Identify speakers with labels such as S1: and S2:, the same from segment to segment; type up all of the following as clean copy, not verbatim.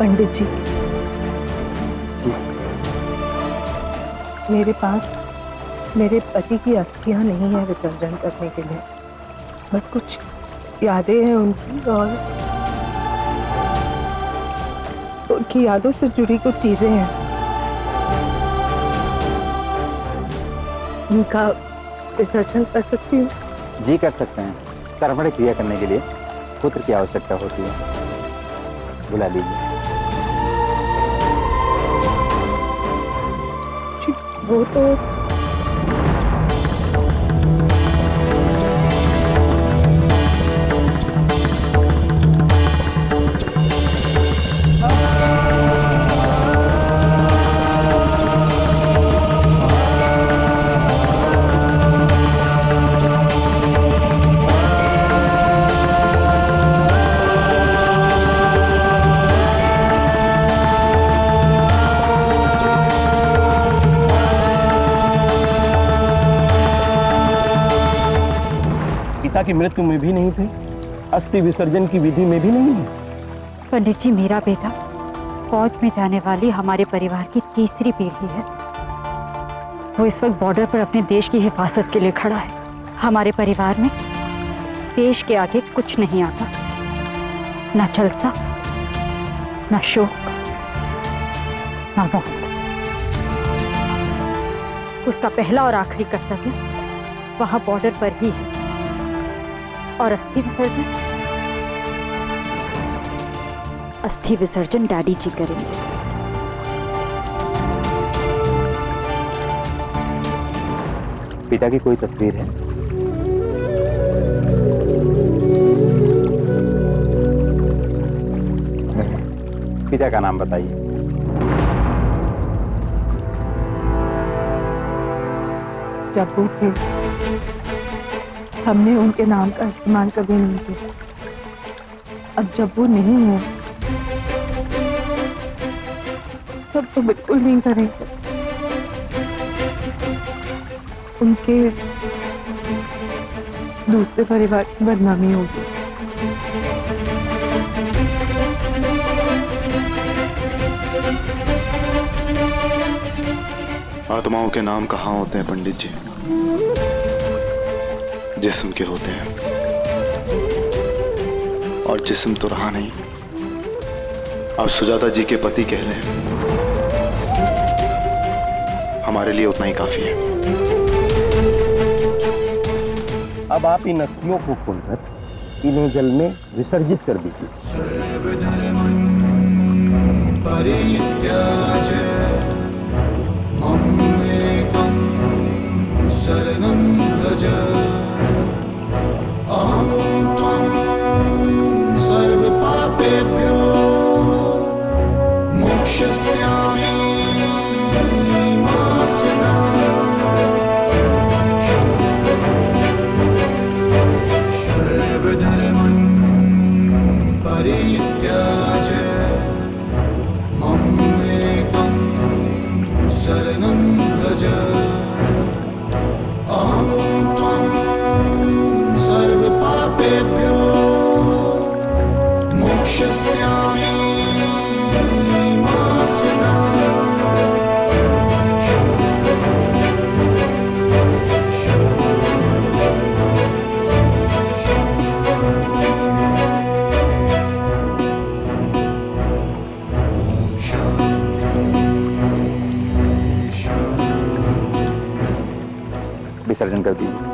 S1: पंडित जी, मेरे पास मेरे पति की अस्थियां नहीं है विसर्जन करने के लिए। बस कुछ यादें हैं उनकी और उनकी यादों से जुड़ी कुछ चीजें हैं। उनका विसर्जन कर सकती हूँ?
S2: जी कर सकते हैं। कर्मण क्रिया करने के लिए पुत्र की आवश्यकता होती है। बुला लीजिए।
S1: वो तो
S3: की मृत्यु में भी नहीं थे, अस्थि विसर्जन की विधि में भी नहीं है।
S4: पंडित जी, मेरा बेटा फौज में जाने वाली हमारे परिवार की तीसरी पीढ़ी है। वो इस वक्त बॉर्डर पर अपने देश की हिफाजत के लिए खड़ा है। हमारे परिवार में देश के आगे कुछ नहीं आता, ना जलसा, ना शोक, ना मौत। उसका पहला और आखिरी कर्तव्य वहां बॉर्डर पर ही है। और अस्थि विसर्जन डैडी जी करेंगे।
S2: पिता की कोई तस्वीर है? पिता का नाम बताइए।
S1: जब वो थे हमने उनके नाम का इस्तेमाल कभी नहीं किया। अब जब वो नहीं है तब तो बिल्कुल नहीं करेंगे। उनके दूसरे परिवार की बदनामी होगी।
S5: आत्माओं के नाम कहाँ होते हैं पंडित जी? जिस्म के होते हैं, और जिस्म तो रहा नहीं। अब सुजाता जी के पति कह रहे हैं, हमारे लिए उतना ही काफी है।
S3: अब आप इन अस्थियों को खोलकर इन्हें जल में विसर्जित कर दीजिए।
S2: विसर्जन कर दीजिए।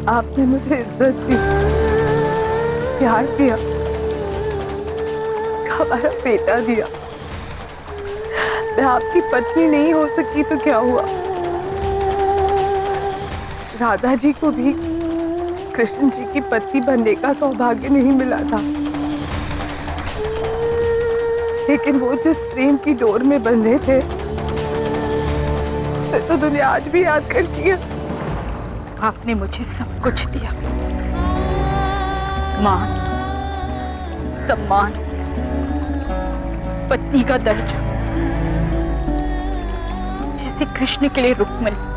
S1: आपने मुझे इज्जत दी, प्यार दिया, हमारा बेटा दिया। मैं आपकी पत्नी नहीं हो सकी तो क्या हुआ? राधा जी को भी कृष्ण जी की पत्नी बनने का सौभाग्य नहीं मिला था, लेकिन वो जिस प्रेम की डोर में बंधे थे तो दुनिया आज भी याद करती है।
S4: आपने मुझे सब कुछ दिया, मान, सम्मान, पत्नी का दर्जा, जैसे कृष्ण के लिए रुक्मिणी।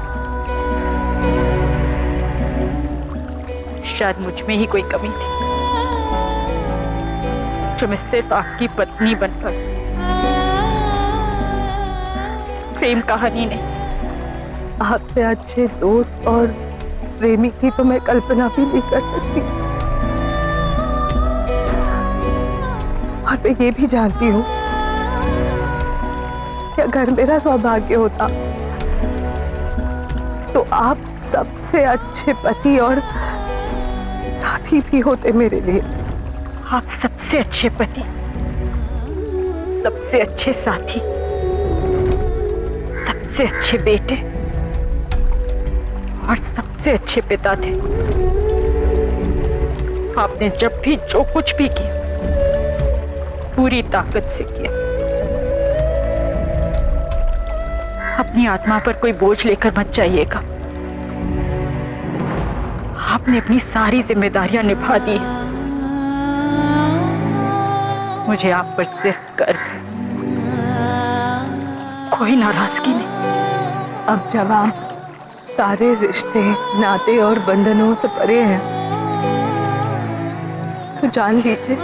S4: शायद मुझ में ही कोई कमी थी जो मैं सिर्फ आपकी पत्नी बन पाई, प्रेम कहानी नहीं।
S1: आपसे अच्छे दोस्त और प्रेमी की तो मैं कल्पना भी नहीं कर सकती। और मैं ये भी जानती हूँ कि अगर मेरा सौभाग्य होता तो आप सबसे अच्छे पति और साथी भी होते मेरे लिए।
S4: आप सबसे अच्छे पति, सबसे अच्छे साथी, सबसे अच्छे बेटे और सबसे अच्छे पिता थे। आपने जब भी जो कुछ भी किया पूरी ताकत से किया। अपनी आत्मा पर कोई बोझ लेकर मत जाइएगा। आपने अपनी सारी जिम्मेदारियां निभा दी। मुझे आप पर सिर्फ गर्व है, कोई नाराजगी नहीं।
S1: अब जब आप सारे रिश्ते, नाते और बंधनों से परे हैं तो जान लीजिए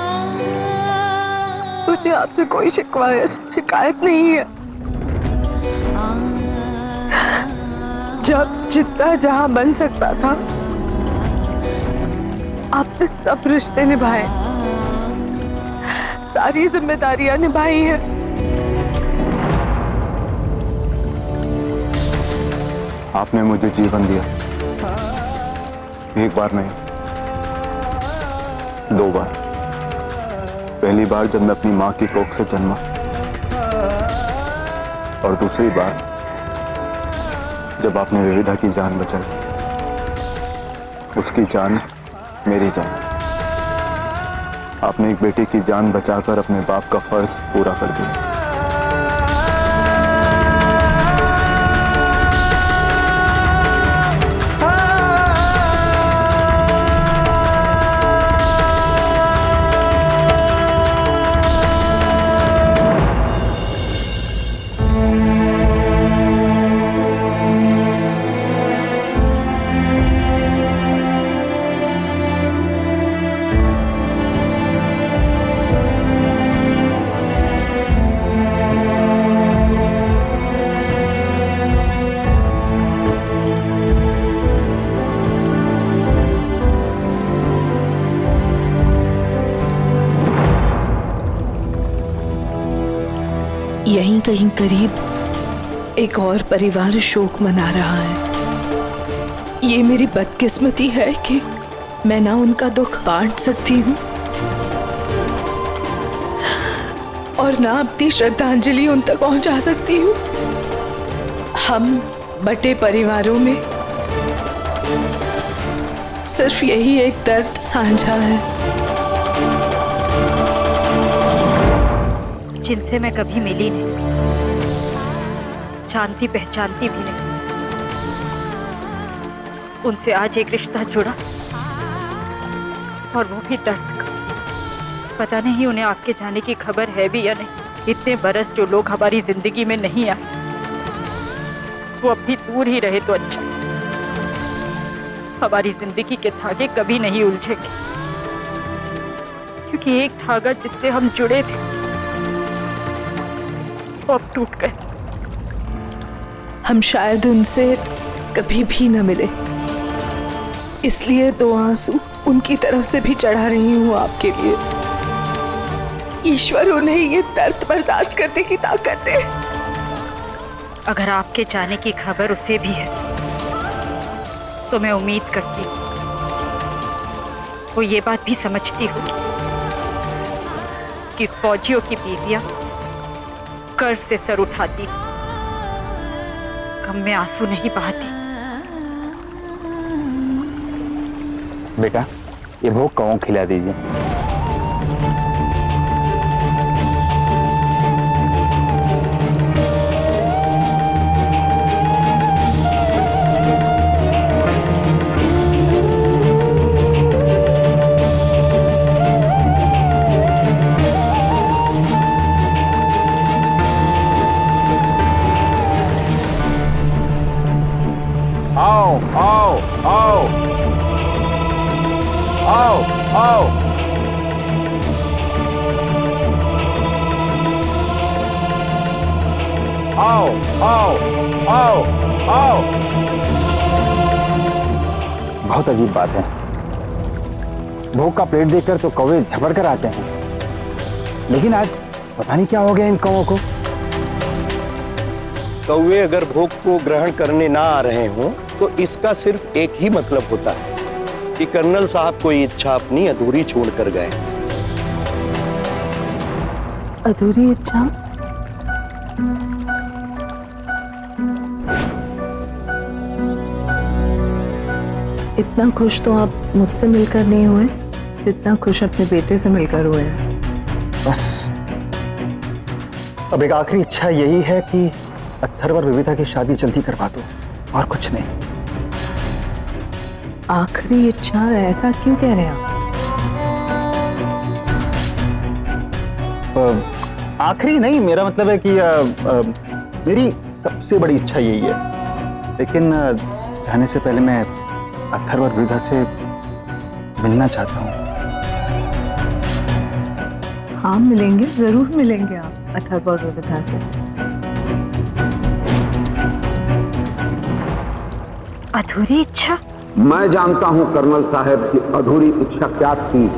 S1: मुझे आपसे कोई शिकवा या शिकायत नहीं है। जब जितना जहां बन सकता था आपने सब रिश्ते निभाए, सारी जिम्मेदारियां निभाई हैं।
S2: आपने मुझे जीवन दिया, एक बार नहीं, 2 बार। पहली बार जब मैं अपनी मां की कोख से जन्मा, और दूसरी बार जब आपने विविधा की जान बचाई। उसकी जान मेरी जान। आपने एक बेटे की जान बचाकर अपने बाप का फर्ज पूरा कर दिया।
S1: यहीं कहीं करीब एक और परिवार शोक मना रहा है। ये मेरी बदकिस्मती है कि मैं ना उनका दुख बांट सकती हूँ और ना अपनी श्रद्धांजलि उन तक पहुंचा सकती हूँ। हम बटे परिवारों में सिर्फ यही एक दर्द साझा है।
S4: जिनसे मैं कभी मिली नहीं, जानती पहचानती भी नहीं, उनसे आज एक रिश्ता जुड़ा और वो भी दर्द का। पता नहीं उन्हें आपके जाने की खबर है भी या नहीं। इतने बरस जो लोग हमारी जिंदगी में नहीं आए वो अब भी दूर ही रहे तो अच्छा। हमारी जिंदगी के धागे कभी नहीं उलझेंगे, क्योंकि एक धागा जिससे हम जुड़े थे वो अब टूट गए।
S1: हम शायद उनसे कभी भी न मिले, इसलिए 2 आंसू उनकी तरफ से भी चढ़ा रही हूँ आपके लिए। ईश्वर उन्हें ये दर्द बर्दाश्त करने की ताकत दे।
S4: अगर आपके जाने की खबर उसे भी है तो मैं उम्मीद करती हूँ वो ये बात भी समझती होगी कि फौजियों की बीवियां गर्व से सर उठाती, गम में आंसू नहीं बहाती।
S2: बेटा ये भोग कौओं खिला दीजिए।
S3: आओ आओ आओ आओ आओ। आओ आओ आओ आओ।
S2: बहुत अजीब बात है, भोग का प्लेट देखकर तो कौवे झपड़ कर आते हैं, लेकिन आज पता नहीं क्या हो गया इन कौवों को।
S3: कौवे अगर भोग को ग्रहण करने ना आ रहे हों तो इसका सिर्फ एक ही मतलब होता है कि कर्नल साहब कोई इच्छा अपनी अधूरी छोड़ कर गए।
S1: अधूरी इच्छा? इतना खुश तो आप मुझसे मिलकर नहीं हुए जितना खुश अपने बेटे से मिलकर हुए हैं।
S2: बस अब एक आखिरी इच्छा यही है कि अत्थर्व और विविधा की शादी जल्दी करवा दो, और कुछ नहीं।
S1: आखिरी इच्छा? ऐसा क्यों कह रहे हैं
S2: आप? आखिरी नहीं, मेरा मतलब है कि मेरी सबसे बड़ी इच्छा यही है, लेकिन जाने से पहले मैं अत्थर्व और विविधा से मिलना चाहता हूँ।
S1: हाँ मिलेंगे, जरूर मिलेंगे आप अत्थर्व और विविधा से।
S4: अधूरी इच्छा?
S6: मैं जानता हूं कर्नल साहब की अधूरी इच्छा क्या थी।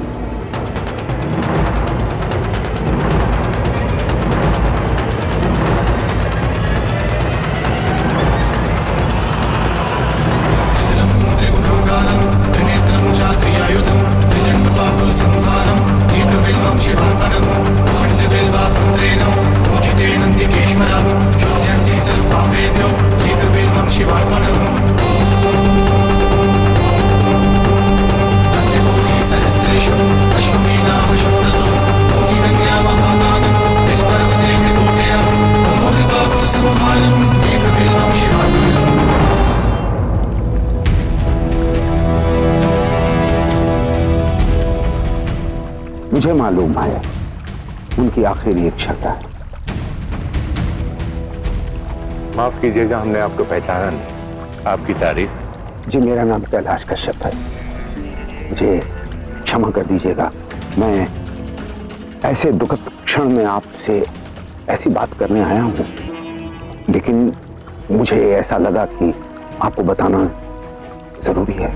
S6: मुझे मालूम है उनकी आखिरी इच्छा क्या है।
S3: माफ कीजिएगा, हमने आपको पहचाना नहीं। आपकी तारीफ?
S6: जी मेरा नाम कैलाश कश्यप है, मुझे क्षमा कर दीजिएगा। मैं ऐसे दुखद क्षण में आपसे ऐसी बात करने आया हूं, लेकिन मुझे ऐसा लगा कि आपको बताना जरूरी है।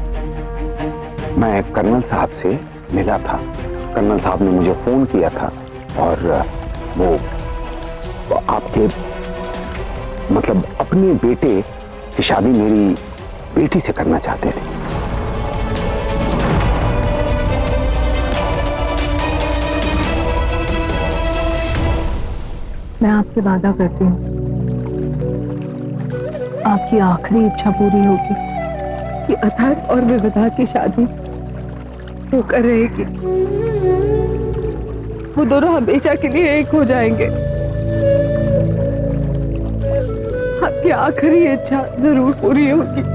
S6: मैं कर्नल साहब से मिला था, कर्नल साहब ने मुझे फोन किया था और वो आपके मतलब अपने बेटे की शादी मेरी बेटी से करना चाहते थे।
S1: मैं आपसे वादा करती हूँ आपकी आखिरी इच्छा पूरी होगी कि अत्थर्व और विविधा की शादी होकर रहेगी। वो दोनों हमेशा के लिए एक हो जाएंगे। आपकी आखिरी इच्छा जरूर पूरी होगी।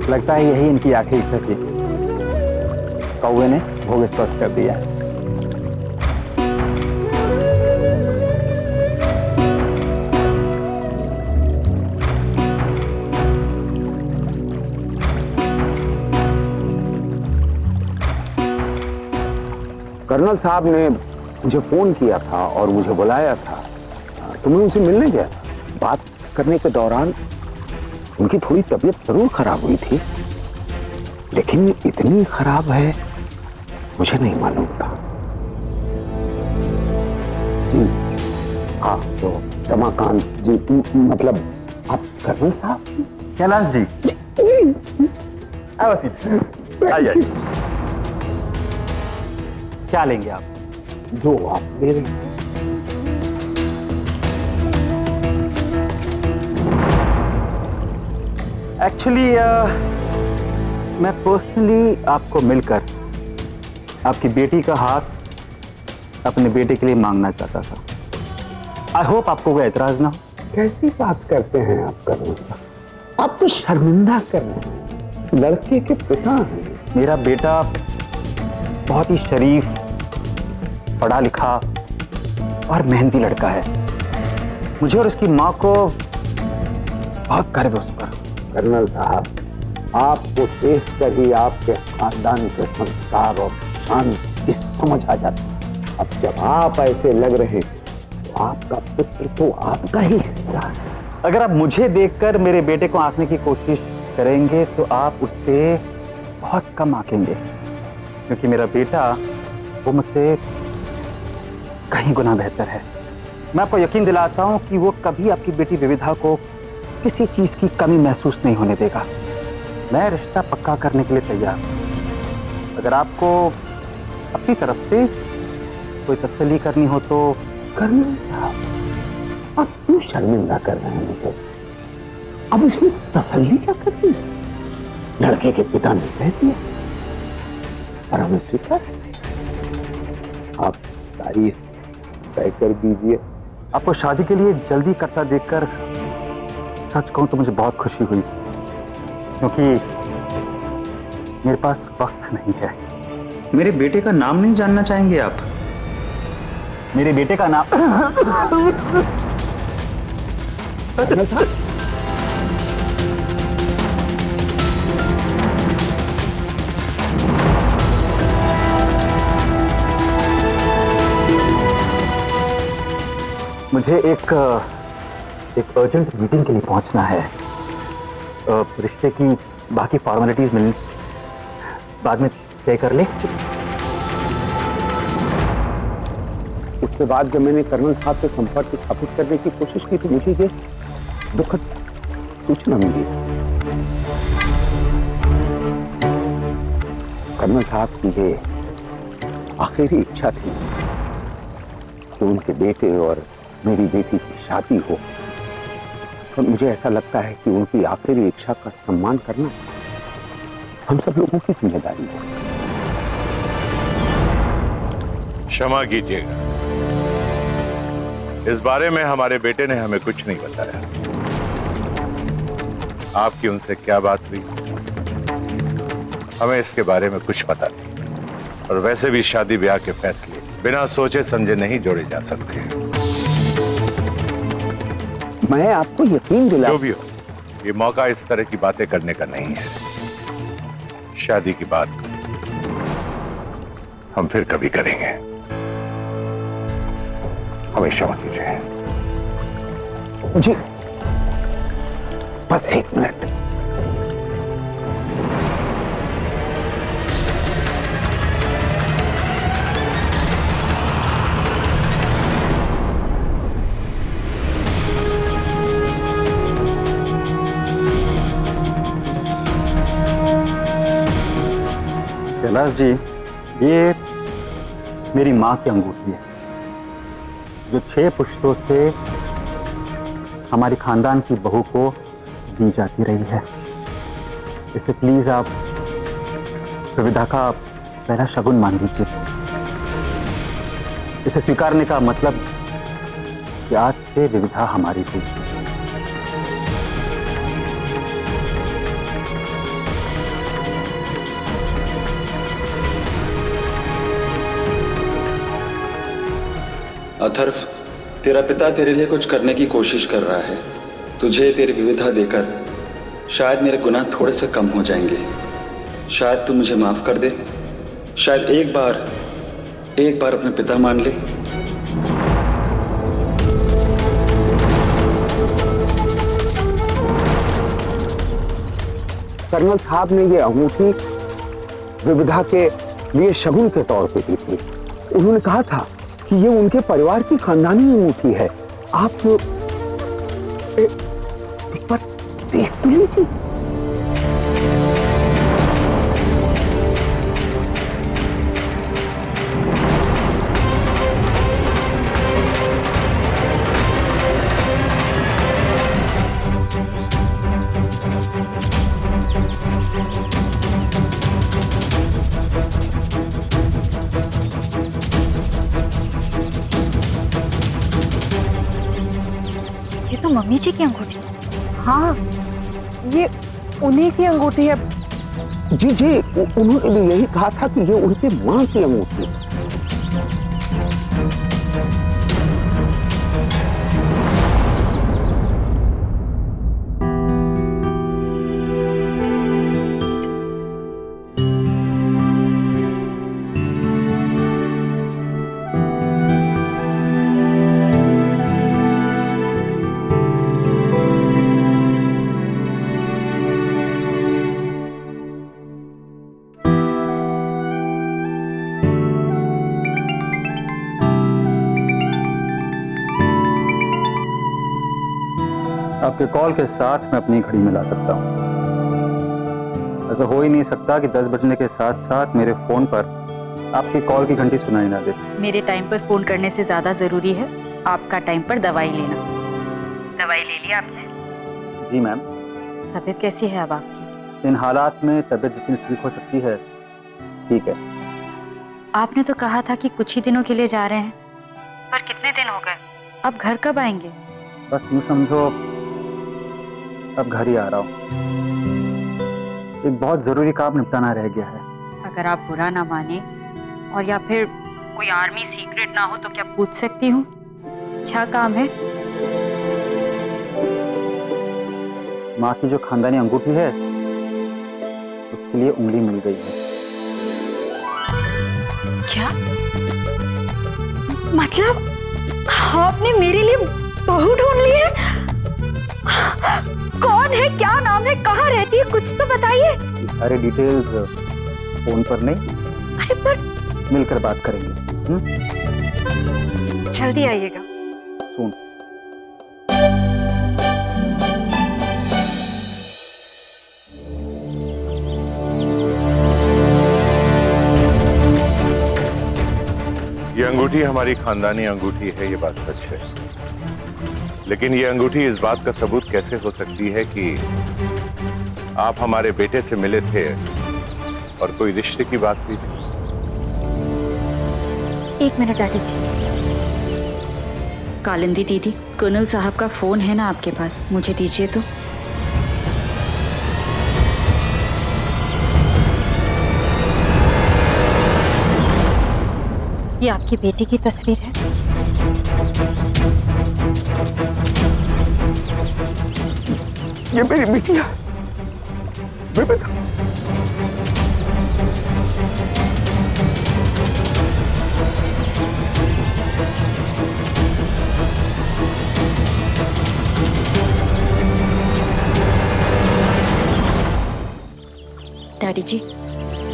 S2: लगता है यही इनकी आखिरी इच्छा थी। कौवे ने भोग स्पर्श कर दिया।
S6: कर्नल साहब ने मुझे फोन किया था और मुझे बुलाया था, तो मैं उनसे मिलने गया। बात करने के दौरान उनकी थोड़ी तबीयत जरूर खराब हुई थी, लेकिन इतनी खराब है मुझे नहीं मालूम था। हाँ तो रमाकांत जी, मतलब आप कर्नल साहब?
S2: कैलाश जी, आइए। क्या लेंगे आप?
S6: जो आप ले रहे हैं।
S2: एक्चुअली मैं पर्सनली आपको मिलकर आपकी बेटी का हाथ अपने बेटे के लिए मांगना चाहता था। आई होप आपको कोई एतराज ना हो।
S6: कैसी बात करते हैं आप कर्नल साहब? आप तो शर्मिंदा कर रहे हैं। लड़के के पिता हैं।
S2: मेरा बेटा बहुत ही शरीफ, पढ़ा लिखा और मेहनती लड़का है। मुझे और उसकी माँ को बहुत गर्व है उस पर।
S6: कर्नल साहब, आपको देखकर ही आपके खानदान के संस्कार और शान की समझ आ जाती है। अब जब आप ऐसे लग रहे हैं तो आपका पुत्र तो आपका ही हिस्सा है।
S2: अगर आप मुझे देखकर मेरे बेटे को आंकने की कोशिश करेंगे तो आप उससे बहुत कम आंकेंगे, क्योंकि मेरा बेटा वो मुझसे कहीं गुना बेहतर है। मैं आपको यकीन दिलाता हूं कि वो कभी आपकी बेटी विविधा को किसी चीज की कमी महसूस नहीं होने देगा। मैं रिश्ता पक्का करने के लिए तैयार हूं। अगर आपको अपनी तरफ से कोई तसल्ली करनी हो तो।
S6: कर्नल साहब, आप क्यों शर्मिंदा कर रहे हैं मुझे? अब इसमें तसल्ली क्या करनी? लड़के के पिता ने कह दिया और हमें स्वीकार। आप तारीफ तय कर दीजिए।
S2: आपको शादी के लिए जल्दी करता देखकर सच कहूं तो मुझे बहुत खुशी हुई, क्योंकि मेरे पास वक्त नहीं है। मेरे बेटे का नाम नहीं जानना चाहेंगे आप? मेरे बेटे का नाम मुझे एक अर्जेंट मीटिंग के लिए पहुंचना है। रिश्ते की बाकी फॉर्मेलिटीज मिल बाद में तय कर ले।
S6: उसके बाद जब मैंने कर्नल साहब से संपर्क स्थापित करने की कोशिश की तो मुझे ये दुखद सूचना मिली। कर्नल साहब की ये आखिरी इच्छा थी कि उनके बेटे और मेरी बेटी की शादी हो, और मुझे ऐसा लगता है कि उनकी आखिरी इच्छा का सम्मान करना हम सब लोगों की जिम्मेदारी है।
S7: क्षमा कीजिएगा, इस बारे में हमारे बेटे ने हमें कुछ नहीं बताया। आपकी उनसे क्या बात हुई, हमें इसके बारे में कुछ पता नहीं। और वैसे भी शादी ब्याह के फैसले बिना सोचे समझे नहीं जोड़े जा सकते।
S6: मैं आपको यकीन दिला।
S7: जो भी हो, ये मौका इस तरह की बातें करने का नहीं है। शादी की बात हम फिर कभी करेंगे।
S6: हमें क्षमा कीजिए। जी बस एक मिनट।
S2: कैलाश जी, ये मेरी माँ की अंगूठी है जो 6 पुश्तों से हमारी खानदान की बहू को दी जाती रही है। इसे प्लीज आप विविधा का पहला शगुन मान लीजिए। इसे स्वीकारने का मतलब कि आज से विविधा हमारी थी।
S8: अथर्व, तेरा पिता तेरे लिए कुछ करने की कोशिश कर रहा है। तुझे तेरी विविधा देकर शायद मेरे गुनाह थोड़े से कम हो जाएंगे। शायद तू मुझे माफ कर दे। शायद एक बार अपने पिता मान ले।
S6: कर्नल साहब ने ये अंगूठी विविधा के लिए शगुन के तौर पे दी थी। उन्होंने कहा था कि कि ये उनके परिवार की खानदानी अंगूठी है। आप एक बार देख तो लीजिए।
S4: ये तो मम्मी जी की अंगूठी।
S9: हाँ, ये उन्हीं की अंगूठी है।
S6: जी जी, उन्होंने भी यही कहा था कि ये उनकी मां की अंगूठी है।
S2: आपके कॉल के साथ मैं अपनी घड़ी मिला सकता हूँ। ऐसा हो ही नहीं सकता कि 10 बजने के साथ साथ मेरे फोन पर आपकी कॉल की घंटी सुनाई ना दे। मेरे
S4: टाइम पर फोन करने से ज्यादा जरूरी है आपका टाइम पर दवाई लेना। दवाई ले ली आपने?
S2: जी मैम।
S4: तबीयत कैसी है अब आपकी?
S2: इन हालात में तबीयत जितनी ठीक हो सकती है ठीक है।
S4: आपने तो कहा था कि कुछ ही दिनों के लिए जा रहे हैं, पर कितने दिन हो गए? अब घर कब आएंगे?
S2: बस यूँ समझो अब घर ही आ रहा हूँ। एक बहुत जरूरी काम निपटाना रह गया है।
S4: अगर आप बुरा ना माने और या फिर कोई आर्मी सीक्रेट ना हो तो क्या पूछ सकती हूँ? क्या काम है?
S2: माँ की जो खानदानी अंगूठी है उसके लिए उंगली मिल गई है।
S4: क्या मतलब आपने मेरे लिए बहू ढूंढ ली है? कौन है, क्या नाम है, कहाँ रहती है, कुछ तो बताइए।
S2: ये सारे डिटेल्स फोन पर नहीं,
S4: अरे पर
S2: मिलकर बात करेंगे।
S4: जल्दी आइएगा।
S2: सुन,
S7: ये अंगूठी हमारी खानदानी अंगूठी है, ये बात सच है। लेकिन ये अंगूठी इस बात का सबूत कैसे हो सकती है कि आप हमारे बेटे से मिले थे और कोई रिश्ते की बात हुई थी?
S4: एक मिनट डैडी जी।
S10: कालिंदी दीदी, कर्नल साहब का फोन है ना आपके पास? मुझे दीजिए तो।
S4: ये आपकी बेटी की तस्वीर है।
S6: ये मेरी बिटिया, बेटा।
S10: डैडी जी,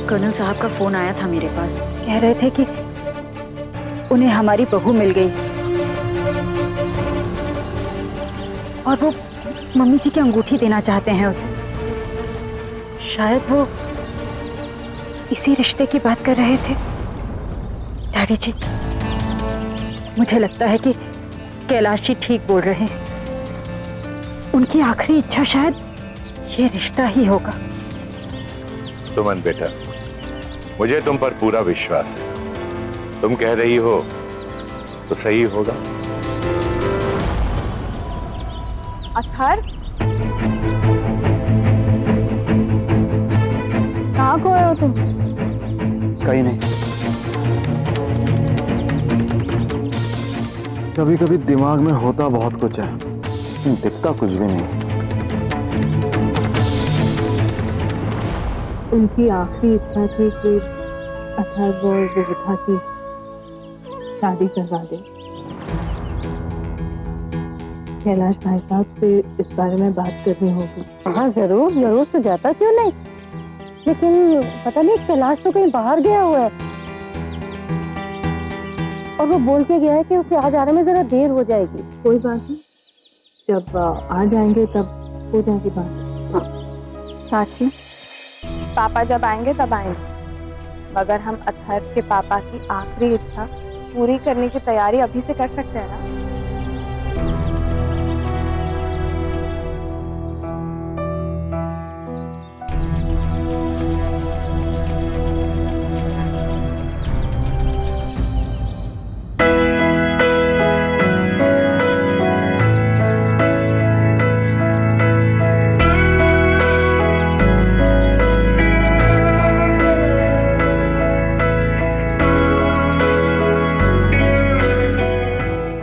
S10: कर्नल साहब का फोन आया था मेरे पास।
S4: कह रहे थे कि उन्हें हमारी बहू मिल गई और वो मम्मी जी की अंगूठी देना चाहते हैं उसे। शायद वो इसी रिश्ते की बात कर रहे थे। डैडी जी, मुझे लगता है कि कैलाश जी ठीक बोल रहे हैं। उनकी आखिरी इच्छा शायद ये रिश्ता ही होगा।
S7: सुमन बेटा, मुझे तुम पर पूरा विश्वास है। तुम कह रही हो तो सही होगा।
S9: अथर, कहाँ को हो तुम?
S2: कहीं नहीं। कभी कभी दिमाग में होता बहुत कुछ है, दिखता कुछ भी नहीं।
S9: उनकी आखिरी इच्छा थी कि अथर्व और विविधा की शादी करवा दे। कैलाश भाई साहब से इस बारे में बात करनी होगी। हाँ जरूर जरूर, तो जाता क्यों नहीं, लेकिन पता नहीं कैलाश तो कहीं बाहर गया हुआ है। और वो बोल के गया है कि उसे आ जाने में जरा देर हो जाएगी। कोई बात नहीं, जब आ जाएंगे तब हो जाएगी बात। हाँ
S11: चाची, पापा जब आएंगे तब आएंगे, मगर हम अथर्व के पापा की आखिरी इच्छा पूरी करने की तैयारी अभी से कर सकते हैं ना।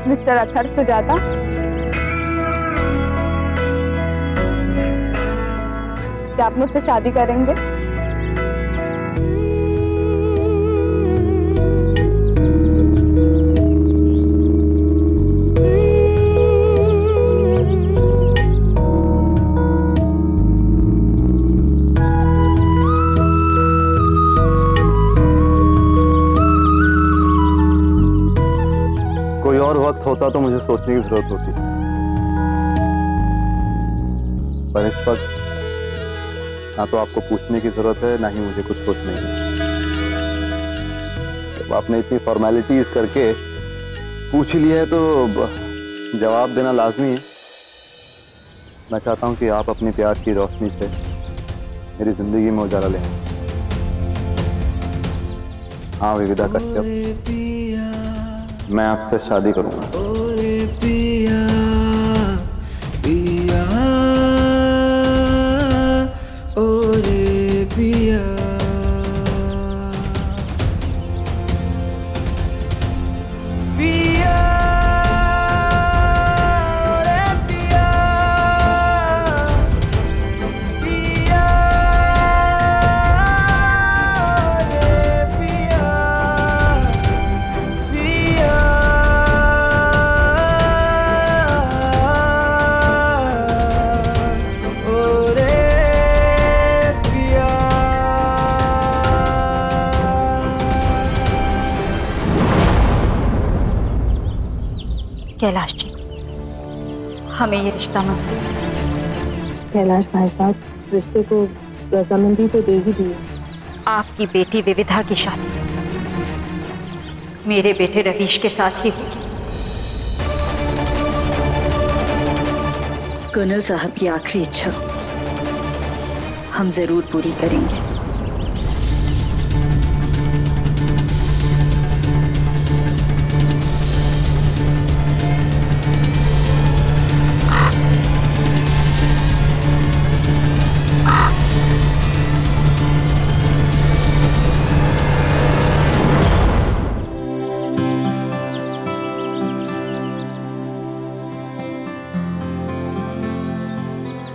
S11: मिस्टर अथर्व सुजाता, क्या आप मुझसे शादी करेंगे?
S2: कोई और वक्त होता तो मुझे सोचने की जरूरत होती, पर इस वक्त ना तो आपको पूछने की जरूरत है, ना ही मुझे कुछ सोचने की। जब आपने इतनी फॉर्मेलिटीज करके पूछ ही लिया है तो जवाब देना लाजमी है। मैं चाहता हूं कि आप अपनी प्यार की रोशनी से मेरी जिंदगी में उजाला लें। हाँ विविधा कश्यप, मैं आपसे शादी करूंगा।
S12: ओरे पिया पिया, ओरे पिया, पिया, ओरे पिया, पिया, ओरे पिया, पिया, ओरे पिया।
S4: कैलाश जी, हमें ये रिश्ता मंजूर है।
S9: कैलाश भाई साहब, रिश्ते को रजामंदी तो दे ही दी।
S4: आपकी बेटी विविधा की शादी मेरे बेटे रवीश के साथ ही होगी।
S10: कर्नल साहब की आखिरी इच्छा हम जरूर पूरी करेंगे।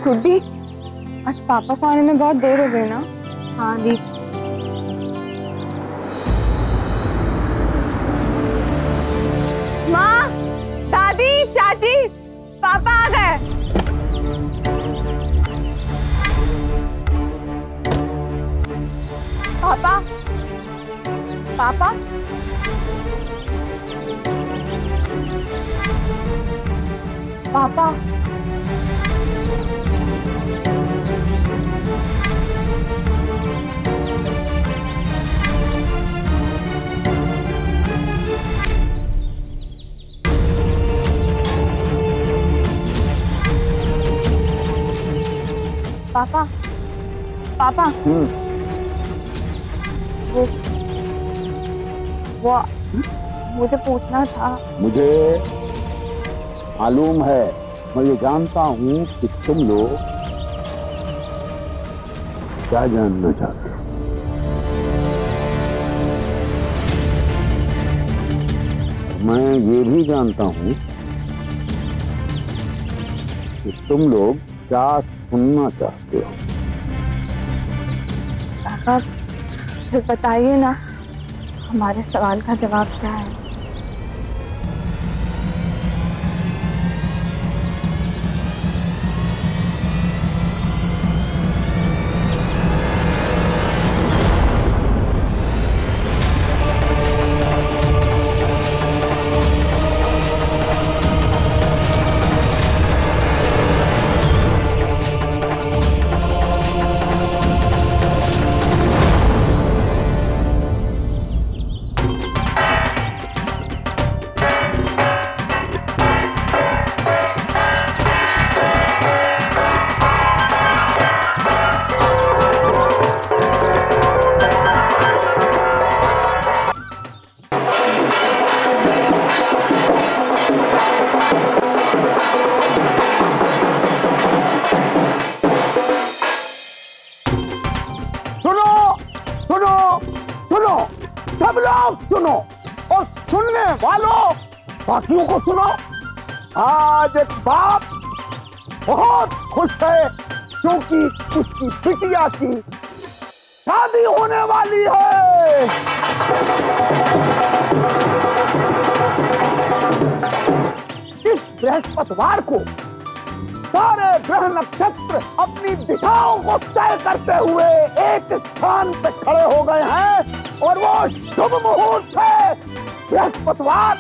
S11: गुड्डी, आज पापा को आने में बहुत देर हो गई ना? हाँ दी। माँ, दादी, चाची, पापा आ गए। पापा, पापा, पापा, पापा, पापा, वो मुझे पूछना था।
S6: मुझे मालूम है, मैं ये जानता हूँ कि तुम लोग क्या जानना चाहते हो। मैं ये भी जानता हूँ कि तुम लोग क्या सुनना चाहते हो।
S11: पापा, फिर बताइए ना, हमारे सवाल का जवाब क्या है?
S6: सब लोग सुनो और सुनने वालों बाकियों को सुनो। आज एक बाप बहुत खुश है क्योंकि उसकी बिटिया की शादी होने वाली है। इस बृहस्पतिवार को सारे ग्रह नक्षत्र अपनी दिशाओं को तय करते हुए एक स्थान पे खड़े हो गए हैं और वो शुभ मुहूर्त है बृहस्पतिवार,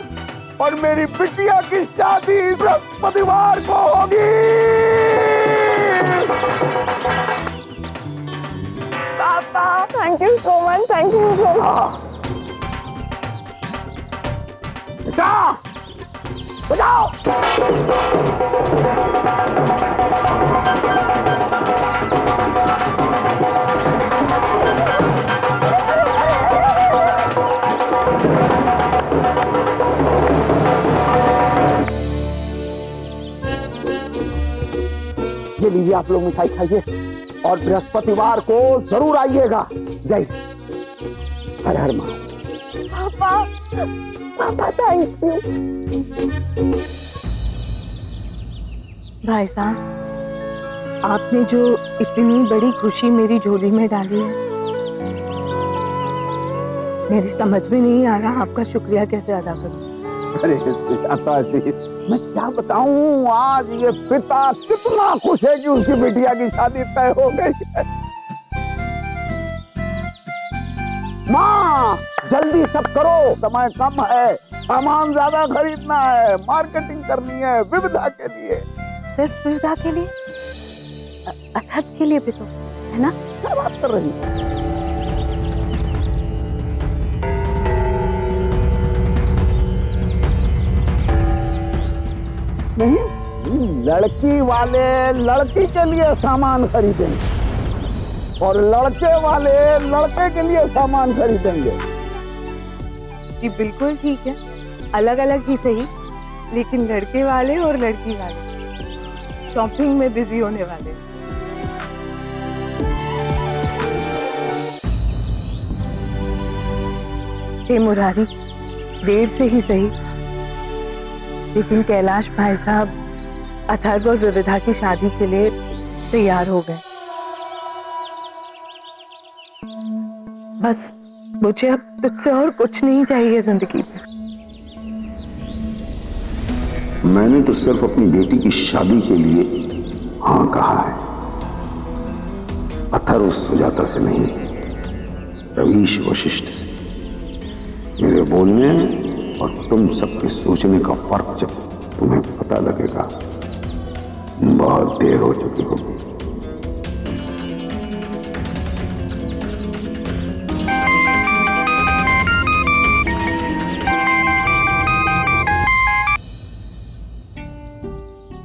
S6: और मेरी बिटिया की शादी बृहस्पतिवार को होगी।
S11: पापा thank you so much, thank you so much.
S6: बेटा बजाओ। ये लीजिए आप लोग मिठाई खाइए और बृहस्पतिवार को जरूर आइएगा। जय हर हर महादेव।
S11: पापा पापा थैंक यू।
S1: भाई साहब, आपने जो इतनी बड़ी खुशी मेरी झोली में डाली है, मेरी समझ में नहीं आ रहा आपका शुक्रिया कैसे अदा करूं।
S6: अरे सुजाता जी, मैं क्या बताऊं, आज ये पिता कितना खुश है कि उसकी बिटिया की शादी तय हो गई है। माँ जल्दी सब करो, समय कम है, सामान ज्यादा खरीदना है, मार्केटिंग करनी है विविधा के लिए।
S1: सिर्फ विविधा के लिए? अथर्व के लिए भी तो है ना?
S6: क्या बात कर रही है? नहीं, लड़की वाले लड़की के लिए सामान खरीदेंगे और लड़के वाले लड़के के लिए सामान खरीदेंगे।
S1: जी बिल्कुल ठीक है, अलग अलग ही सही, लेकिन लड़के वाले और लड़की वाले शॉपिंग में बिजी होने वाले। हे मुरारी, देर से ही सही, लेकिन कैलाश भाई साहब अथर्व और विविधा की शादी के लिए तैयार हो गए। बस मुझे अब तुझसे और कुछ नहीं चाहिए जिंदगी में।
S6: मैंने तो सिर्फ अपनी बेटी की शादी के लिए हाँ कहा है। अथर्व सुजाता से नहीं, रवीश वशिष्ठ से। मेरे बोलने और तुम सबके सोचने का फर्क जब तुम्हें पता लगेगा, बहुत देर हो चुकी होगी।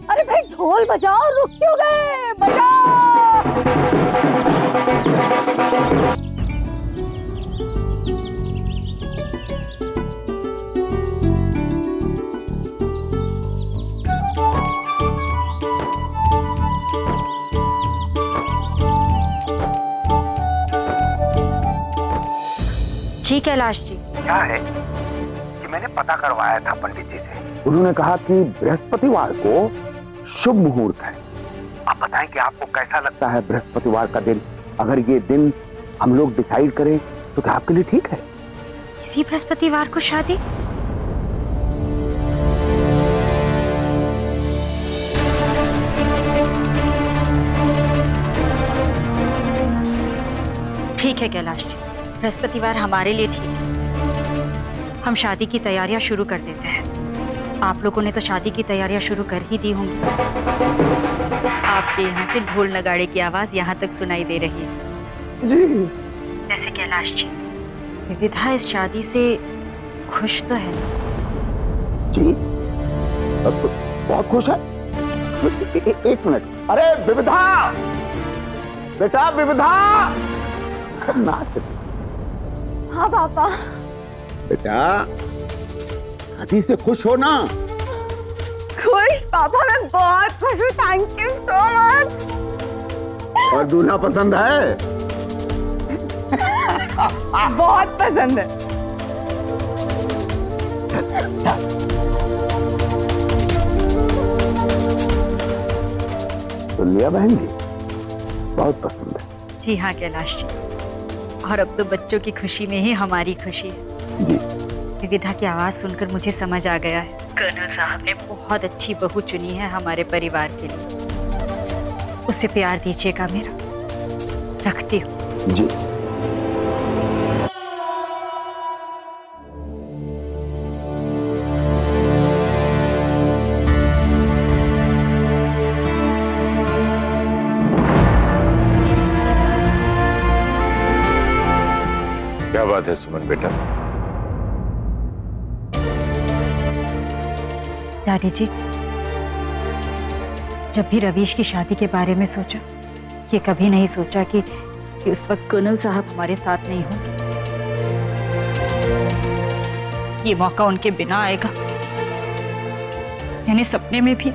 S11: अरे भाई ढोल बजाओ, रुक क्यों गए? बजाओ।
S4: जी कैलाश जी।
S6: क्या है कि मैंने पता करवाया था पंडित जी से, उन्होंने कहा कि बृहस्पतिवार को शुभ मुहूर्त है। आप बताएं कि आपको कैसा लगता है बृहस्पतिवार का दिन? अगर ये दिन हम लोग डिसाइड करें तो क्या आपके लिए ठीक है?
S4: इसी बृहस्पतिवार को शादी? ठीक है कैलाश जी, बृहस्पतिवार हमारे लिए ठीक है। हम शादी की तैयारियां शुरू कर देते हैं। आप लोगों ने तो शादी की तैयारियां शुरू कर ही दी होंगी। आपके यहाँ से ढोल नगाड़े की आवाज यहाँ तक सुनाई दे रही है।
S6: जी।
S4: जैसे कैलाश जी, विविधा इस शादी से खुश तो है?
S6: जी बहुत खुश है। एक मिनट, अरे विविधा, बेटा विविधा। नाच।
S11: हाँ पापा।
S6: बेटा शादी से खुश हो ना?
S11: खुश पापा, मैं बहुत खुश हूँ, थैंक यू सो मच।
S6: और दूल्हा पसंद है?
S11: बहुत पसंद है।
S6: सुन लिया बहन जी, बहुत पसंद है।
S4: जी हाँ कैलाश जी, और अब तो बच्चों की खुशी में ही हमारी खुशी है
S6: जी।
S4: विविधा की आवाज सुनकर मुझे समझ आ गया है, कर्नल साहब ने बहुत अच्छी बहू चुनी है हमारे परिवार के लिए। उसे प्यार दीजिएगा मेरा। रखती हूँ
S6: जी।
S7: क्या बात है सुमन बेटा?
S4: डैडी जी, जब भी रवीश की शादी के बारे में सोचा, ये कभी नहीं सोचा कि उस वक्त कर्नल साहब हमारे साथ नहीं होंगे। ये मौका उनके बिना आएगा, यानी सपने में भी।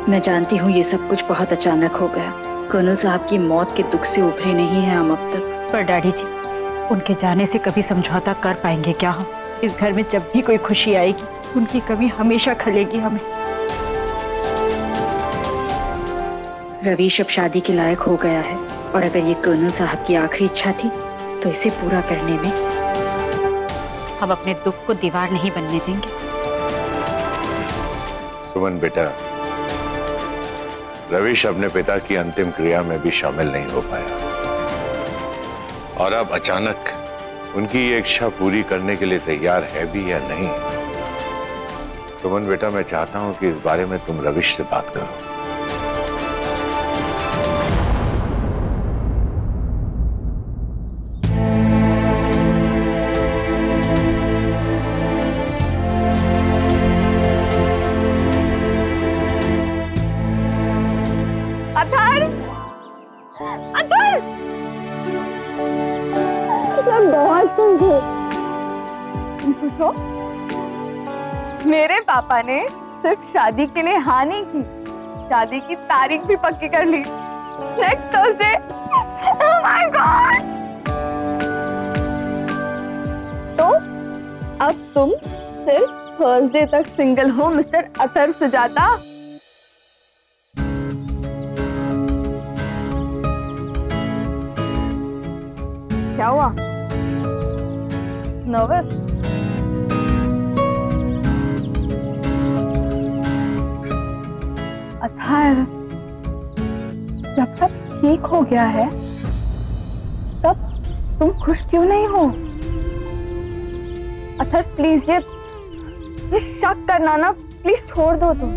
S10: मैं जानती हूँ ये सब कुछ बहुत अचानक हो गया। कर्नल साहब की मौत के दुख से उभरे नहीं हैं हम अब तक।
S4: पर डैडी जी, उनके जाने से कभी समझौता कर पाएंगे क्या हम? इस घर में जब भी कोई खुशी आएगी, उनकी कमी हमेशा खलेगी हमें।
S10: रवीश अब शादी के लायक हो गया है, और अगर ये कर्नल साहब की आखिरी इच्छा थी तो इसे पूरा करने में
S4: हम अपने दुख को दीवार नहीं बनने देंगे।
S7: सुमन बेटा, रवीश अपने पिता की अंतिम क्रिया में भी शामिल नहीं हो पाया, और अब अचानक उनकी ये इच्छा पूरी करने के लिए तैयार है भी या नहीं। सुमन बेटा, मैं चाहता हूं कि इस बारे में तुम रवीश से बात करो।
S11: अथर! अथर! सब बहुत खुश हो। तुम खुश हो? मेरे पापा ने सिर्फ शादी के लिए हाँ नहीं की, शादी की तारीख भी पक्की कर ली। Next Thursday. Oh my god! तो अब तुम सिर्फ थर्सडे तक सिंगल हो मिस्टर अथर सुजाता। क्या हुआ? नर्वस? अथर, जब सब ठीक हो गया है तब तुम खुश क्यों नहीं हो? अथर प्लीज ये शक करना ना प्लीज छोड़ दो तुम।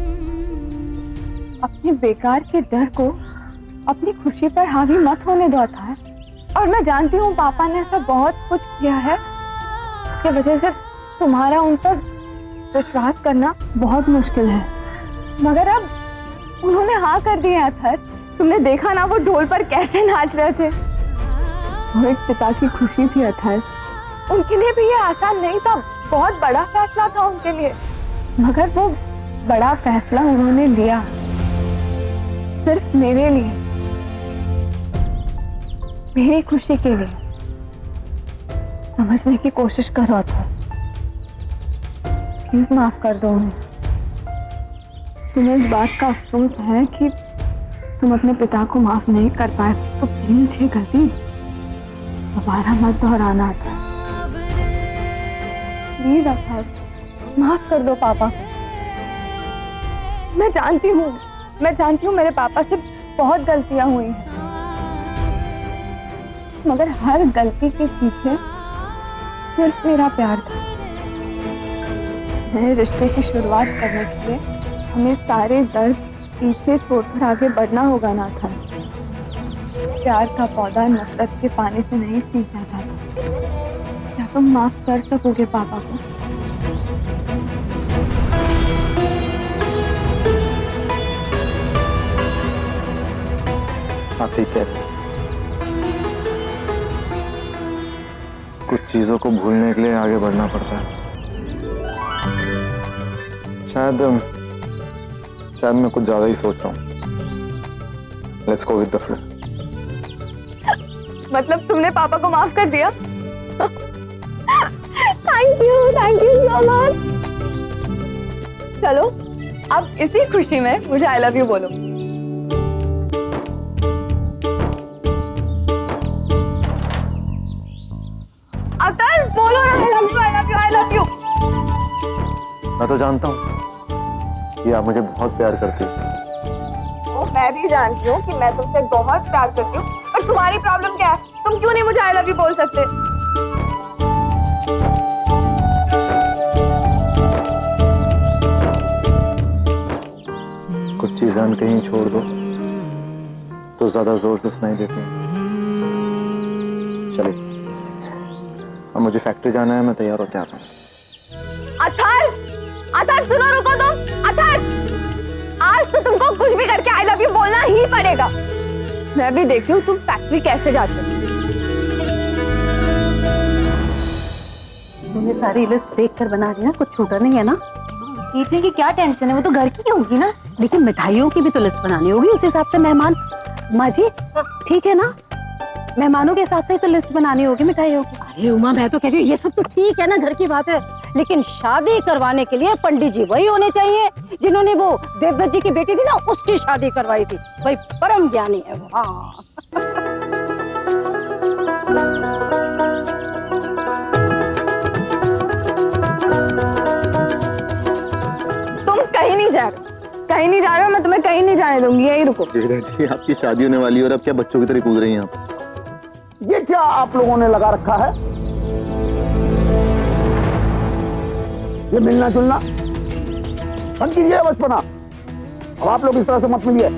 S11: अपने बेकार के डर को अपनी खुशी पर हावी मत होने दो अथर। और मैं जानती हूँ पापा ने ऐसा बहुत कुछ किया है, इसके वजह से तुम्हारा उन पर विश्वास करना बहुत मुश्किल है, मगर अब उन्होंने हाँ कर दी है अथर। तुमने देखा ना वो ढोल पर कैसे नाच रहे थे। वो एक पिता की खुशी थी अथर, उनके लिए भी ये आसान नहीं था, बहुत बड़ा फैसला था उनके लिए, मगर वो बड़ा फैसला उन्होंने लिया सिर्फ मेरे लिए, मेरी खुशी के लिए। समझने की कोशिश करो था, प्लीज माफ कर दो उन्हें। तुम्हें इस बात का अफसोस है कि तुम अपने पिता को माफ नहीं कर पाए, तो प्लीज ये गलती दोबारा मत दोहराना था। प्लीज अथर, माफ कर दो पापा। मैं जानती हूँ मेरे पापा से बहुत गलतियां हुई हैं, मगर हर गलती के पीछे सिर्फ मेरा प्यार था। नए रिश्ते की शुरुआत करने के लिए हमें सारे दर्द पीछे छोड़कर आगे बढ़ना होगा ना था। प्यार का पौधा नफरत के पानी से नहीं सींच जाता। क्या तुम माफ कर सकोगे पापा को?
S2: हाँ ठीक है, कुछ चीजों को भूलने के लिए आगे बढ़ना पड़ता है। शायद मैं कुछ ज्यादा ही सोच रहा हूँ।
S5: Let's go with the flow.
S11: मतलब तुमने पापा को माफ कर दिया? Thank you so much. चलो अब इसी खुशी में मुझे आई लव यू बोलो। अतर बोलो ना, आई love you I love you I love you.
S5: मैं तो जानता हूँ कि आप मुझे बहुत प्यार करती हैं।
S11: मैं भी जानती हूँ कि मैं तुमसे बहुत प्यार करती हूँ, पर तुम्हारी प्रॉब्लम क्या है? तुम क्यों नहीं मुझे आई लव यू बोल सकते?
S5: कुछ चीजें कहीं छोड़ दो तो ज्यादा जोर से सुनाई देती हैं। चलिए, अब मुझे फैक्ट्री जाना है, मैं तैयार होके आता हूँ।
S11: अथर सुनो, रुको तो। अथर, आज तो तुमको कुछ भी करके आई लव यू बोलना ही पड़ेगा। मैं भी देखती हूँ तुम फैक्ट्री कैसे जाते हो।
S9: तुमने सारी लिस्ट देख कर बना रही है, कुछ छूटा नहीं है ना? इतने की क्या टेंशन है, वो तो घर की होगी ना। लेकिन मिठाइयों की भी तो लिस्ट बनानी होगी, उस हिसाब से मेहमान। माँ जी ठीक है ना, मेहमानों के हिसाब से तो लिस्ट बनानी होगी मिठाइयों की। अरे उमा, मैं तो कह रही हूँ ये सब तो ठीक है ना, घर की बात है, लेकिन शादी करवाने के लिए पंडित जी वही होने चाहिए जिन्होंने वो देवदत्त जी की बेटी थी ना, उसकी शादी करवाई थी। भाई परम ज्ञानी है वो। हाँ
S11: तुम कहीं नहीं जा रहे, कहीं नहीं जा रहे हो, मैं तुम्हें कहीं नहीं जाने दूंगी, यही रुको।
S5: आपकी शादी होने वाली है और अब क्या बच्चों की तरह कूद रही हैं आप?
S6: ये क्या आप लोगों ने लगा रखा है? ये मिलना जुलना बंद कीजिए बचपना। अब आप लोग इस तरह से मत मिलिए।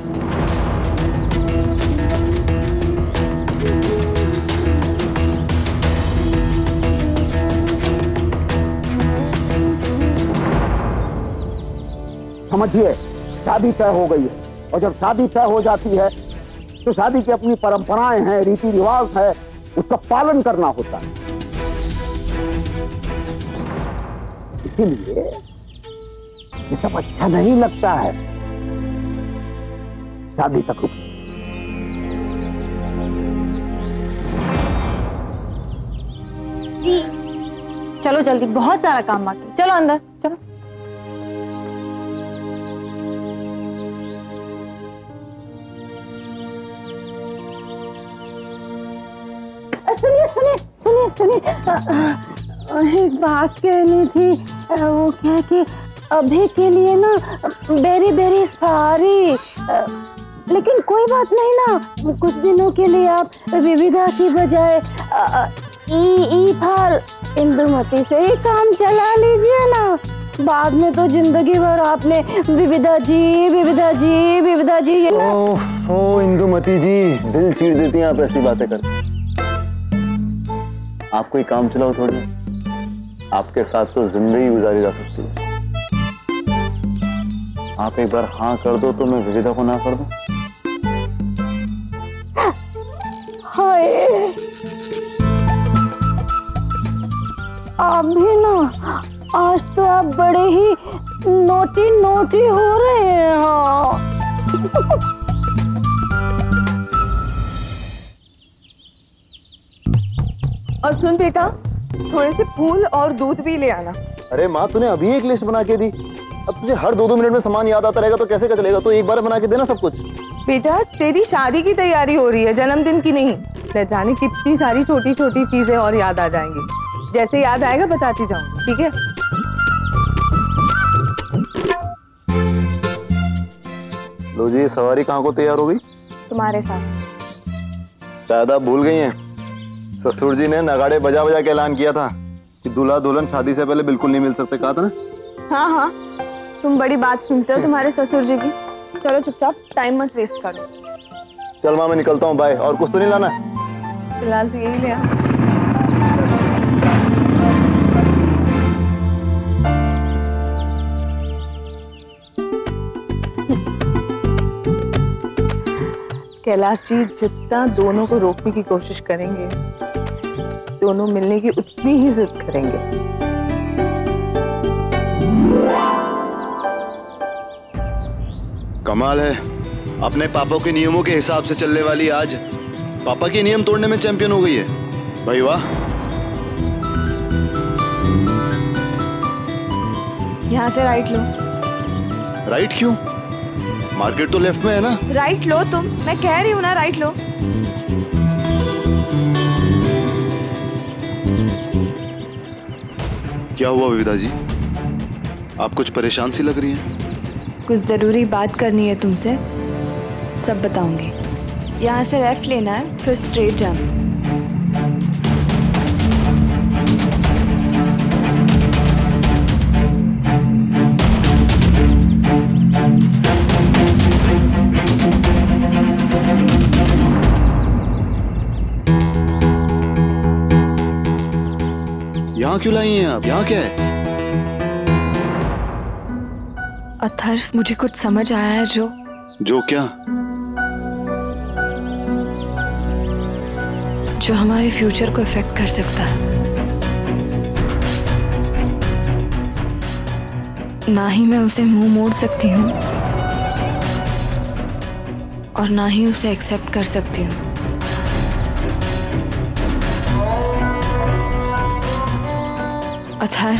S6: समझिए, शादी तय हो गई है, और जब शादी तय हो जाती है तो शादी की अपनी परंपराएं हैं, रीति रिवाज है, उसका पालन करना होता है। इसीलिए ये सब अच्छा नहीं लगता है। शादी तक रुक।
S9: चलो जल्दी, बहुत सारा काम बाकी। चलो अंदर चलो। सुनिए सुनिए सुनिए सुनिए, एक बात कहनी थी। वो क्या कि अभी के लिए ना वेरी वेरी सॉरी, लेकिन कोई बात नहीं ना, कुछ दिनों के लिए आप विविधा की बजाय ई फॉर इंदुमती से ही काम चला लीजिए ना। बाद में तो जिंदगी भर आपने विविधा जी विविधा जी विविधा जी।
S5: ओह इंदुमती जी, दिल चीर देती हैं आप ऐसी बातें करके। आप कोई काम चलाओ थोड़ी, आपके साथ तो जिंदगी गुजारी जा सकती है। आप एक बार हाँ कर दो तो मैं विविधा को ना कर दूं।
S9: हाय, आप भी ना, आज तो आप बड़े ही नोटी नोटी हो रहे हैं। हाँ
S11: और सुन बेटा, थोड़े से फूल और दूध भी ले आना।
S5: अरे माँ, तूने अभी एक लिस्ट बना के दी, अब तुझे हर 2-2 मिनट में सामान याद आता रहेगा तो कैसे चलेगा? तो एक बार बना के देना सब कुछ।
S1: बेटा, तेरी शादी की तैयारी हो रही है, जन्मदिन की नहीं। न जाने कितनी सारी छोटी छोटी चीजें और याद आ जाएंगी। जैसे याद आएगा बताती जाऊंगी, ठीक है?
S5: लो जी, सवारी कहाँ को तैयार हो गई?
S11: तुम्हारे साथ।
S5: शायद आप भूल गई हैं, ससुर जी ने नगाड़े बजा बजा के ऐलान किया था कि दूल्हा दुल्हन शादी से पहले बिल्कुल नहीं मिल सकते। कहा था ना?
S11: हाँ हाँ, तुम बड़ी बात सुनते हो तुम्हारे ससुर जी की। चलो चुपचाप, टाइम मत वेस्ट करो।
S5: चल माँ, मैं निकलता हूँ, बाय। और कुछ तो नहीं लाना?
S1: फिलहाल तो यही ले आ। कैलाश जी जितना दोनों को रोकने की कोशिश करेंगे, दोनों मिलने की उतनी ही जिद करेंगे।
S5: कमाल है, अपने पापा के नियमों के हिसाब से चलने वाली आज पापा के नियम तोड़ने में चैंपियन हो गई है। भाई वाह।
S11: यहाँ से राइट लो।
S5: राइट क्यों? मार्केट तो लेफ्ट में है ना।
S11: राइट लो तुम, मैं कह रही हूँ ना राइट लो।
S5: क्या हुआ विविधा जी, आप कुछ परेशान सी लग रही हैं।
S11: कुछ जरूरी बात करनी है तुमसे, सब बताऊंगी। यहाँ से लेफ्ट लेना है, फिर स्ट्रेट जाना।
S5: यहाँ क्यों लाई हैं आप? यहाँ क्या है?
S11: अथर्व, मुझे कुछ समझ आया है
S5: जो क्या?
S11: जो हमारे फ्यूचर को इफेक्ट कर सकता है। ना ही मैं उसे मुंह मोड़ सकती हूँ और ना ही उसे एक्सेप्ट कर सकती हूँ। अथर्व,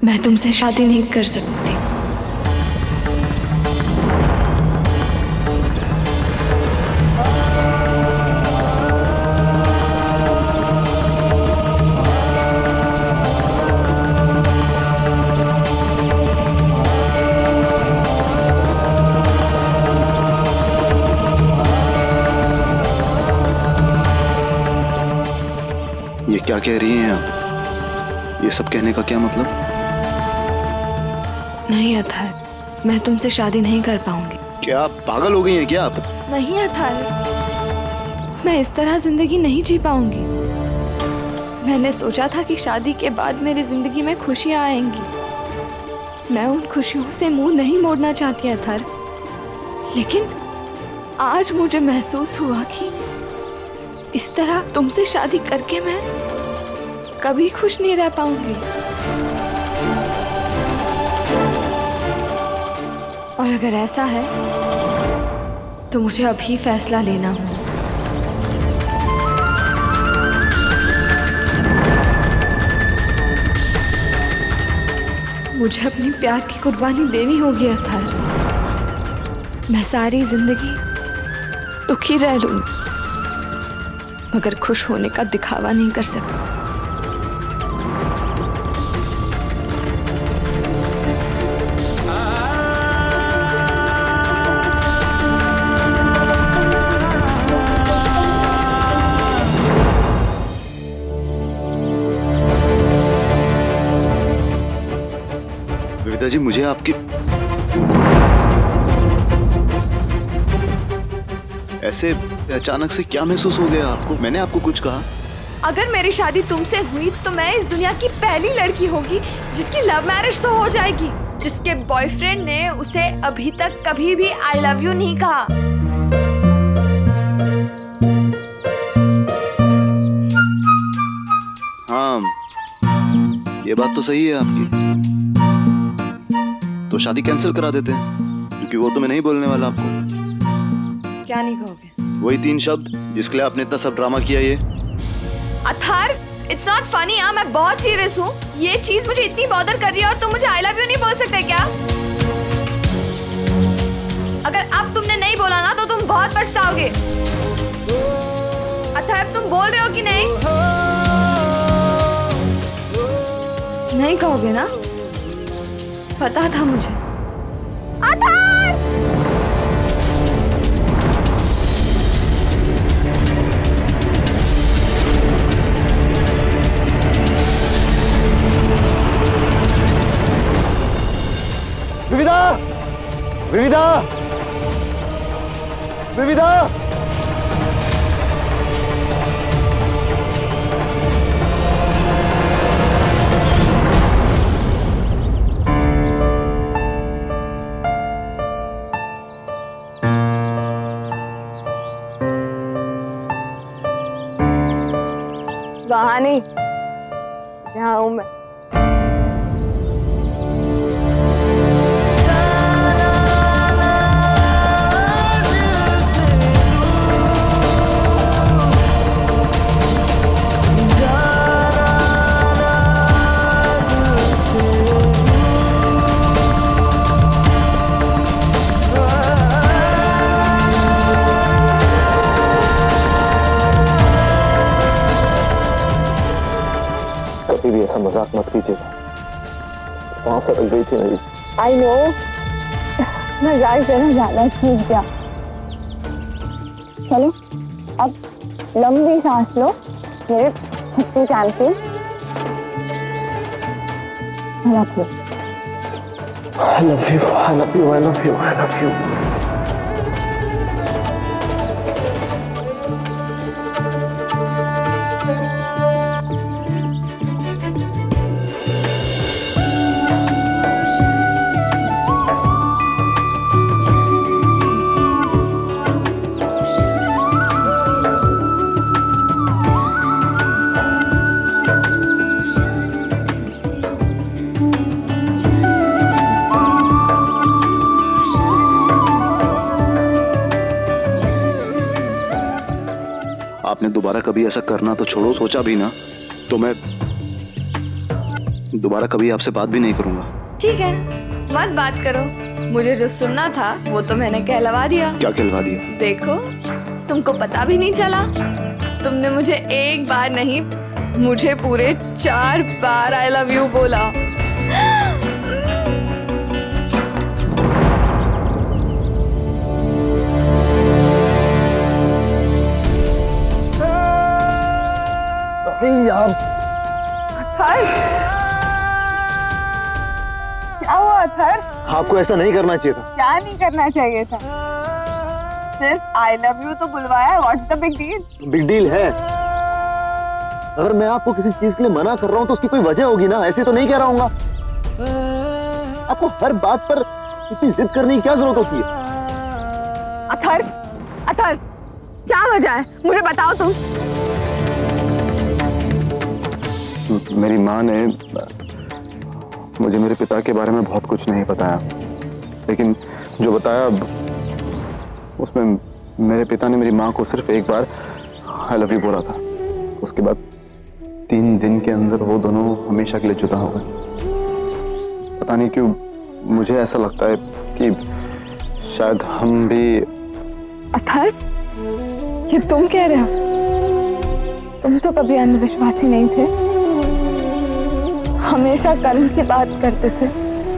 S11: मैं तुमसे शादी नहीं कर सकती।
S5: ये क्या कह रही हैं आप? ये सब कहने का क्या मतलब?
S11: नहीं अथर्व, मैं तुमसे शादी नहीं कर पाऊंगी।
S5: क्या आप पागल हो गई हैं क्या आप?
S11: नहीं अथर्व, मैं इस तरह जिंदगी नहीं जी पाऊंगी। मैंने सोचा था कि शादी के बाद मेरी जिंदगी में खुशियां आएंगी। मैं उन खुशियों से मुंह नहीं मोड़ना चाहती अथर्व, लेकिन आज मुझे महसूस हुआ कि इस तरह तुमसे शादी करके मैं कभी खुश नहीं रह पाऊंगी। और अगर ऐसा है तो मुझे अभी फैसला लेना होगा। मुझे अपनी प्यार की कुर्बानी देनी होगी अथर्व। मैं सारी जिंदगी दुखी रह लूंगी मगर खुश होने का दिखावा नहीं कर सकती।
S5: विविधा जी, मुझे आपकी ऐसे अचानक से क्या महसूस हो गया आपको? मैंने आपको कुछ कहा?
S11: अगर मेरी शादी तुमसे हुई तो मैं इस दुनिया की पहली लड़की होगी जिसकी लव मैरिज तो हो जाएगी, जिसके बॉयफ्रेंड ने उसे अभी तक कभी भी आई लव यू नहीं कहा।
S5: हाँ, ये बात तो सही है आपकी। तो शादी कैंसिल करा देते हैं, क्योंकि वो तो मैं नहीं बोलने वाला आपको।
S11: क्या नहीं कहोगे?
S5: वही 3 शब्द जिसके लिए आपने इतना सब ड्रामा किया। ये
S11: अथर्व, इट्स नॉट फनी। हाँ, मैं बहुत सीरियस हूँ। ये चीज मुझे इतनी बॉदर कर रही है और तुम मुझे आई लव यू नहीं बोल सकते क्या? अगर अब तुमने नहीं बोला ना तो तुम बहुत पछताओगे। अथर्व, तुम बोल रहे हो कि नहीं? नहीं कहोगे ना? पता था मुझे। अथर्व!
S2: विविधा! विविधा! विविधा!
S11: वहां नहीं, यहाँ हूं मैं।
S5: वहां से रख गई थी मेरी।
S9: आई नो, मजाक से ना ज्यादा सीख गया। चलो अब लंबी सांस लो मेरे छुट्टी champion.
S5: I love you, I love you, I love you, I love you. आपने दोबारा कभी ऐसा करना तो छोड़ो, सोचा भी ना तो मैं दोबारा कभी आपसे बात भी नहीं करूंगा।
S13: ठीक है, मत बात करो। मुझे जो सुनना था वो तो मैंने कहलवा दिया।
S5: क्या कहलवा दिया?
S13: देखो, तुमको पता भी नहीं चला। तुमने मुझे एक बार नहीं, मुझे पूरे 4 बार आई लव यू बोला।
S5: यार
S11: क्या हुआ थर?
S5: आपको ऐसा नहीं करना चाहिए था।
S11: क्या नहीं करना चाहिए था? सिर्फ आई लव यू तो बुलवाया, what's the big deal?
S5: Big deal है। अगर मैं आपको किसी चीज के लिए मना कर रहा हूँ तो उसकी कोई वजह होगी ना, ऐसे तो नहीं कह रहा हूँ। आपको हर बात पर इतनी जिद करने की क्या जरूरत होती है?
S11: अथर, अथर, क्या वजह है? मुझे बताओ तुम।
S5: मेरी माँ ने मुझे मेरे पिता के बारे में बहुत कुछ नहीं बताया, लेकिन जो बताया उसमें मेरे पिता ने मेरी माँ को सिर्फ एक बार आई लव यू बोला था। उसके बाद 3 दिन के अंदर वो दोनों हमेशा के लिए जुदा हो गए। पता नहीं क्यों मुझे ऐसा लगता है कि शायद हम भी।
S11: अथर, ये तुम कह रहे हो? तुम तो कभी अंधविश्वासी नहीं थे, हमेशा कर्म की बात करते थे,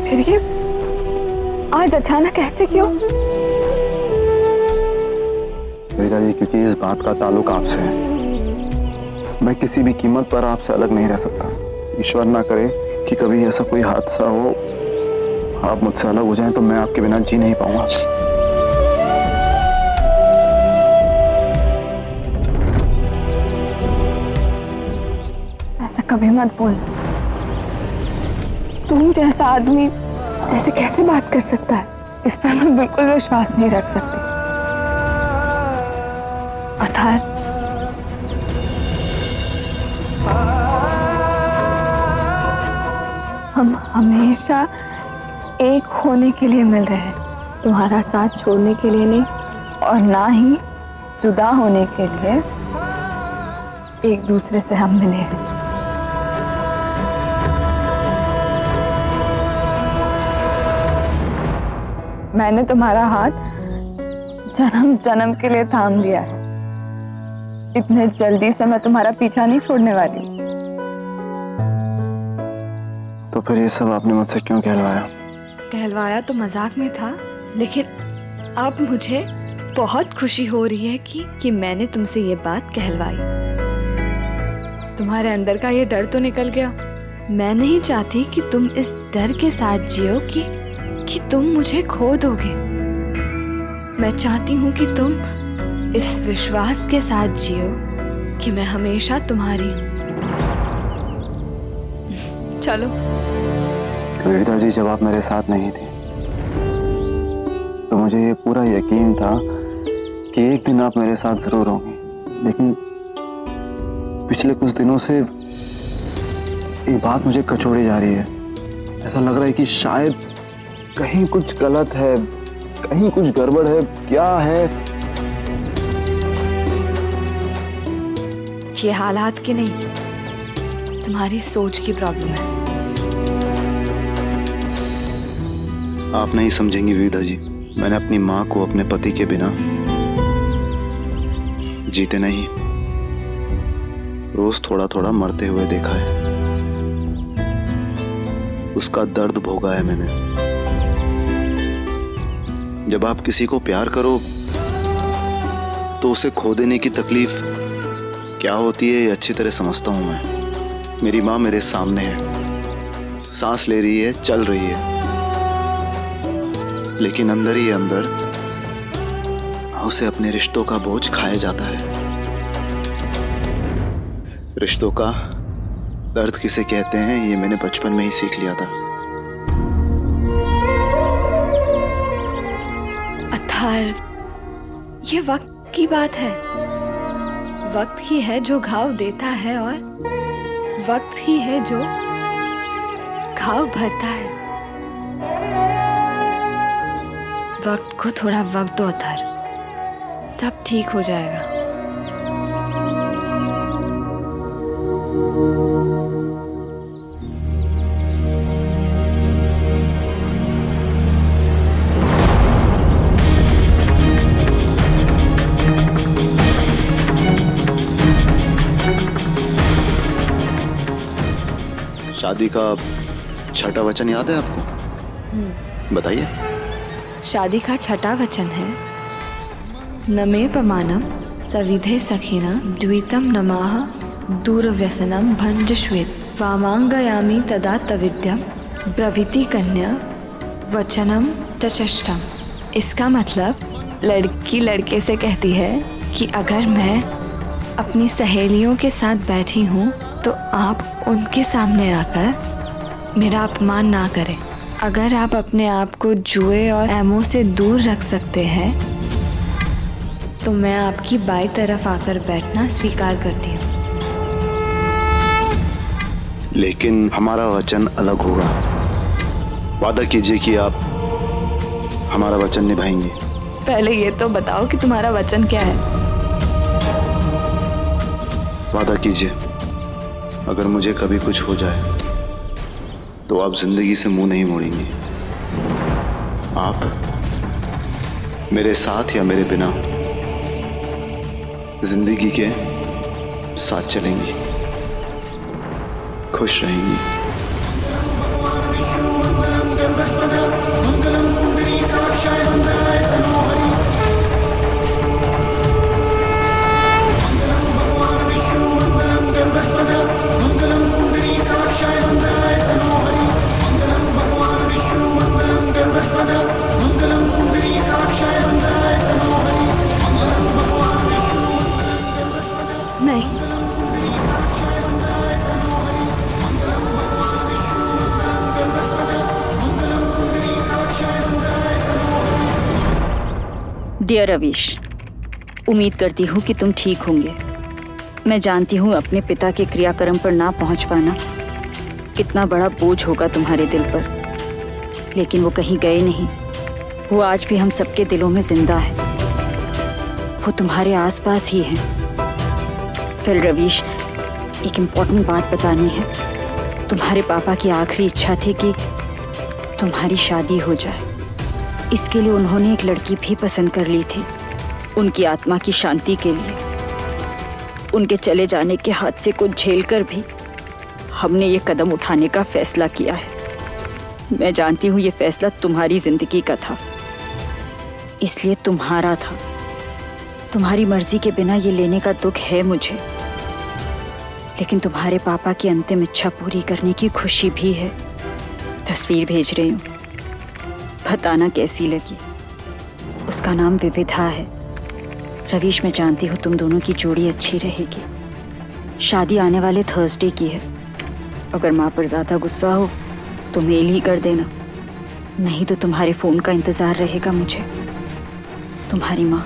S11: फिर ये आज अचानक ऐसे क्यों?
S5: जी, क्योंकि इस बात का ताल्लुक आपसे है। मैं किसी भी कीमत पर आपसे अलग नहीं रह सकता। ईश्वर ना करे कि कभी ऐसा कोई हादसा हो, आप मुझसे अलग हो जाएं तो मैं आपके बिना जी नहीं पाऊंगा।
S11: ऐसा कभी मत बोल। तुम जैसा आदमी ऐसे कैसे बात कर सकता है? इस पर मैं बिल्कुल विश्वास नहीं रख सकती। अथर, हम हमेशा एक होने के लिए मिल रहे हैं, तुम्हारा साथ छोड़ने के लिए नहीं, और ना ही जुदा होने के लिए एक दूसरे से हम मिले हैं। मैंने तुम्हारा हाथ जन्म जन्म के लिए थाम लिया है। इतने जल्दी से मैं तुम्हारा पीछा नहीं छोड़ने वाली।
S5: तो फिर ये सब आपने मुझसे क्यों कहलवाया?
S13: कहलवाया तो मजाक में था, लेकिन अब मुझे बहुत खुशी हो रही है कि मैंने तुमसे ये बात कहलवाई। तुम्हारे अंदर का ये डर तो निकल गया। मैं नहीं चाहती कि तुम इस डर के साथ जियो कि तुम मुझे खो दोगे। मैं चाहती हूँ कि तुम इस विश्वास के साथ जियो कि मैं हमेशा तुम्हारी हूँ। चलो।
S5: कविता जी, जब आप मेरे साथ नहीं थी तो मुझे ये पूरा यकीन था कि एक दिन आप मेरे साथ जरूर होंगी, लेकिन पिछले कुछ दिनों से ये बात मुझे कचोड़ी जा रही है। ऐसा लग रहा है कि शायद कहीं कुछ गलत है, कहीं कुछ गड़बड़ है। क्या है?
S13: ये हालात की नहीं, तुम्हारी सोच की प्रॉब्लम है।
S5: आप नहीं समझेंगी विविधा जी, मैंने अपनी माँ को अपने पति के बिना जीते नहीं, रोज थोड़ा थोड़ा मरते हुए देखा है। उसका दर्द भोगा है मैंने। जब आप किसी को प्यार करो तो उसे खो देने की तकलीफ क्या होती है ये अच्छी तरह समझता हूं मैं। मेरी माँ मेरे सामने है, सांस ले रही है, चल रही है, लेकिन अंदर ही अंदर उसे अपने रिश्तों का बोझ खाया जाता है। रिश्तों का दर्द किसे कहते हैं ये मैंने बचपन में ही सीख लिया था।
S13: अथर्व, ये वक्त की बात है। वक्त ही है जो घाव देता है और वक्त ही है जो घाव भरता है। वक्त को थोड़ा वक्त दो अथर्व, सब ठीक हो जाएगा।
S5: शादी का छठा वचन याद है आपको? बताइए।
S13: शादी का छठा वचन है, नमे पमानम सविधे सखिना द्वितम नमाह दूरव्यसनम भंजश्वेत वामांगयामी तदा तविद्यम ब्रवीति कन्या वचनम चचष्टम। इसका मतलब लड़की लड़के से कहती है कि अगर मैं अपनी सहेलियों के साथ बैठी हूँ तो आप उनके सामने आकर मेरा अपमान ना करें। अगर आप अपने आप को जुए और एमओ से दूर रख सकते हैं तो मैं आपकी बाई तरफ आकर बैठना स्वीकार करती हूँ।
S5: लेकिन हमारा वचन अलग होगा। वादा कीजिए कि आप हमारा वचन निभाएंगे।
S13: पहले ये तो बताओ कि तुम्हारा वचन क्या है।
S5: वादा कीजिए, अगर मुझे कभी कुछ हो जाए तो आप जिंदगी से मुंह नहीं मोड़ेंगी। आप मेरे साथ या मेरे बिना जिंदगी के साथ चलेंगी, खुश रहेंगी।
S13: नहीं,
S4: डियर रवीश, उम्मीद करती हूँ कि तुम ठीक होंगे। मैं जानती हूँ अपने पिता के क्रियाक्रम पर ना पहुँच पाना कितना बड़ा बोझ होगा तुम्हारे दिल पर, लेकिन वो कहीं गए नहीं। वो आज भी हम सबके दिलों में जिंदा है। वो तुम्हारे आसपास ही हैं। फिर रवीश, एक इम्पॉर्टेंट बात बतानी है। तुम्हारे पापा की आखिरी इच्छा थी कि तुम्हारी शादी हो जाए। इसके लिए उन्होंने एक लड़की भी पसंद कर ली थी, उनकी आत्मा की शांति के लिए। उनके चले जाने के हादसे को झेलकर भी हमने ये कदम उठाने का फैसला किया है। मैं जानती हूँ ये फैसला तुम्हारी जिंदगी का था, इसलिए तुम्हारा था। तुम्हारी मर्जी के बिना ये लेने का दुख है मुझे, लेकिन तुम्हारे पापा की अंतिम इच्छा पूरी करने की खुशी भी है। तस्वीर भेज रही हूँ, बताना कैसी लगी। उसका नाम विविधा है। रवीश, मैं जानती हूँ तुम दोनों की जोड़ी अच्छी रहेगी। शादी आने वाले थर्सडे की है। अगर माँ पर ज़्यादा गुस्सा हो तो मेल ही कर देना, नहीं तो तुम्हारे फ़ोन का इंतज़ार रहेगा मुझे। तुम्हारी माँ।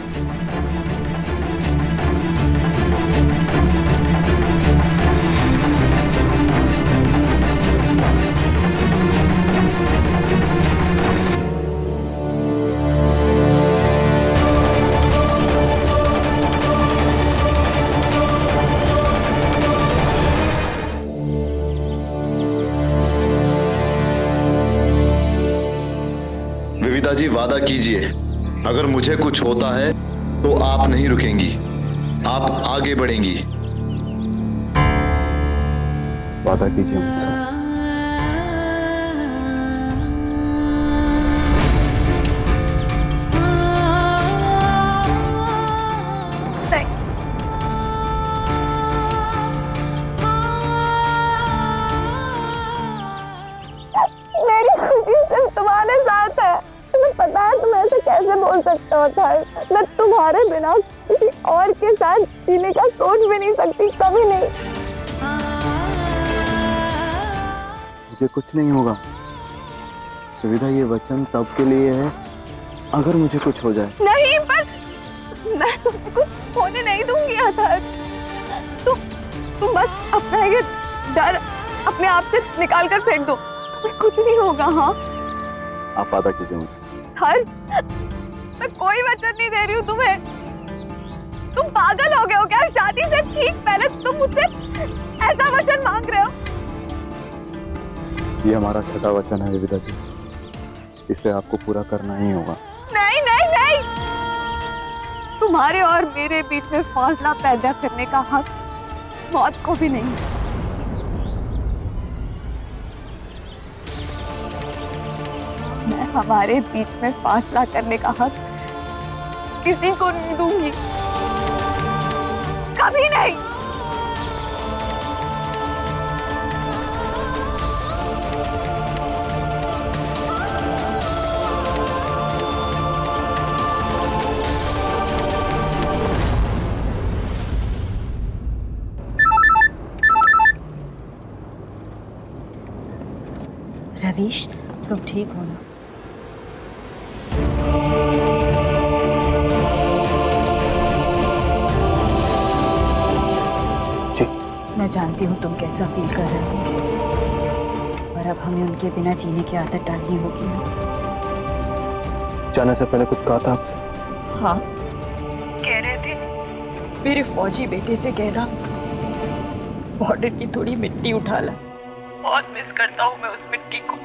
S5: जी वादा कीजिए, अगर मुझे कुछ होता है तो आप नहीं रुकेंगी, आप आगे बढ़ेंगी।
S14: वादा कीजिए मुझसे।
S11: हो सकता होता है। मैं तुम्हारे बिना किसी और के साथ जीने का सोच भी नहीं सकती, कभी नहीं।
S5: मुझे कुछ नहीं होगा विविधा, ये वचन तब के लिए है अगर मुझे कुछ हो जाए।
S11: नहीं, पर मैं तुम्हें कुछ होने नहीं दूंगी अथर्व। तुम बस अपना ये डर अपने आप से निकाल कर फेंक दो, तुम्हें कुछ नहीं होगा। हाँ,
S5: आप वादा कीजिए मुझे।
S11: हर मैं कोई वचन नहीं दे रही हूँ तुम्हें। तुम पागल हो गए हो क्या? शादी से ठीक पहले तुम मुझसे ऐसा वचन मांग रहे हो।
S5: ये हमारा छठा वचन है विविधा जी, इसे आपको पूरा करना ही होगा।
S11: नहीं नहीं नहीं, तुम्हारे और मेरे बीच में फासला पैदा करने का हक मौत को भी नहीं। मैं हमारे बीच में फासला करने का हक किसी को नहीं दूंगी, कभी नहीं।
S4: रवीश, तुम ठीक हो ना?
S2: जी।
S4: मैं जानती हूँ तुम कैसा फील कर रहे होंगे, पर अब हमें उनके बिना जीने की आदत डालनी होगी ना।
S5: जाने से पहले कुछ कहा था आपसे?
S4: हाँ, कह रहे थे मेरे फौजी बेटे से कहना बॉर्डर की थोड़ी मिट्टी उठा ला, बहुत मिस करता हूँ मैं उस मिट्टी को।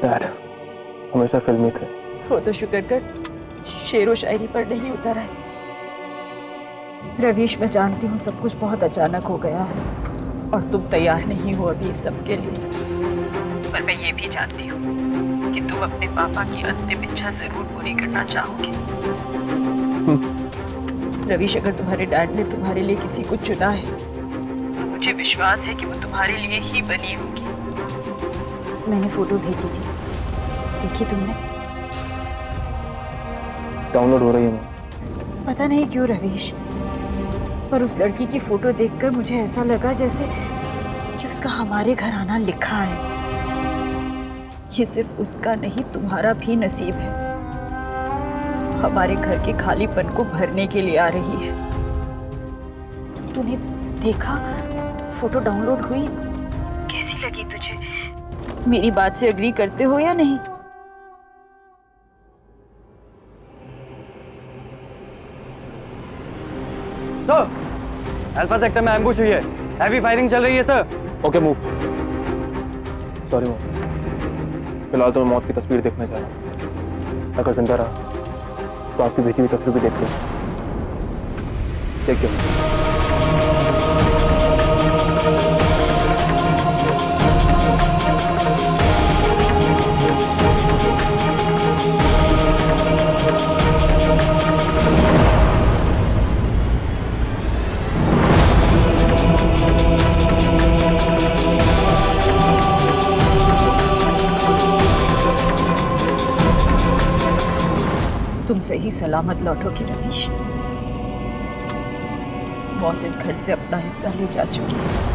S5: डैड हमेशा फिल्मी थे।
S4: वो तो शुक्र कर शेरो शायरी पर नहीं उतरा है। रवीश, मैं जानती हूँ सब कुछ बहुत अचानक हो गया है और तुम तैयार नहीं हो अभी इस सब के लिए, पर मैं ये भी जानती हूँ कि तुम अपने पापा की अंतिम इच्छा जरूर पूरी करना चाहोगे। रवीश, अगर तुम्हारे डैड ने तुम्हारे लिए किसी को चुना है तो मुझे विश्वास है कि वो तुम्हारे लिए ही बनी होगी। मैंने फोटो भेजी थी, देखी तुमने?
S5: डाउनलोड हो रही है।
S4: पता नहीं क्यों रवीश, पर उस लड़की की फोटो देखकर मुझे ऐसा लगा जैसे कि उसका हमारे घर आना लिखा है। ये सिर्फ उसका नहीं, तुम्हारा भी नसीब है। हमारे घर के खालीपन को भरने के लिए आ रही है। तूने देखा फोटो डाउनलोड हुई? कैसी लगी तुझे? मेरी बात से एग्री करते हो या नहीं?
S14: सर, अल्फा सेक्टर में एम्बुश हुई है, हैवी फायरिंग चल रही है sir.
S5: Okay move. Sorry move. फिलहाल तो मैं मौत की तस्वीर देखने जा रहा हूँ। अगर जिंदा रहा तो आपकी भेजी हुई तस्वीर भी देख लो। Take care.
S4: तुम सही सलामत लौटोगे रवीश। मौत इस घर से अपना हिस्सा ले जा चुकी है।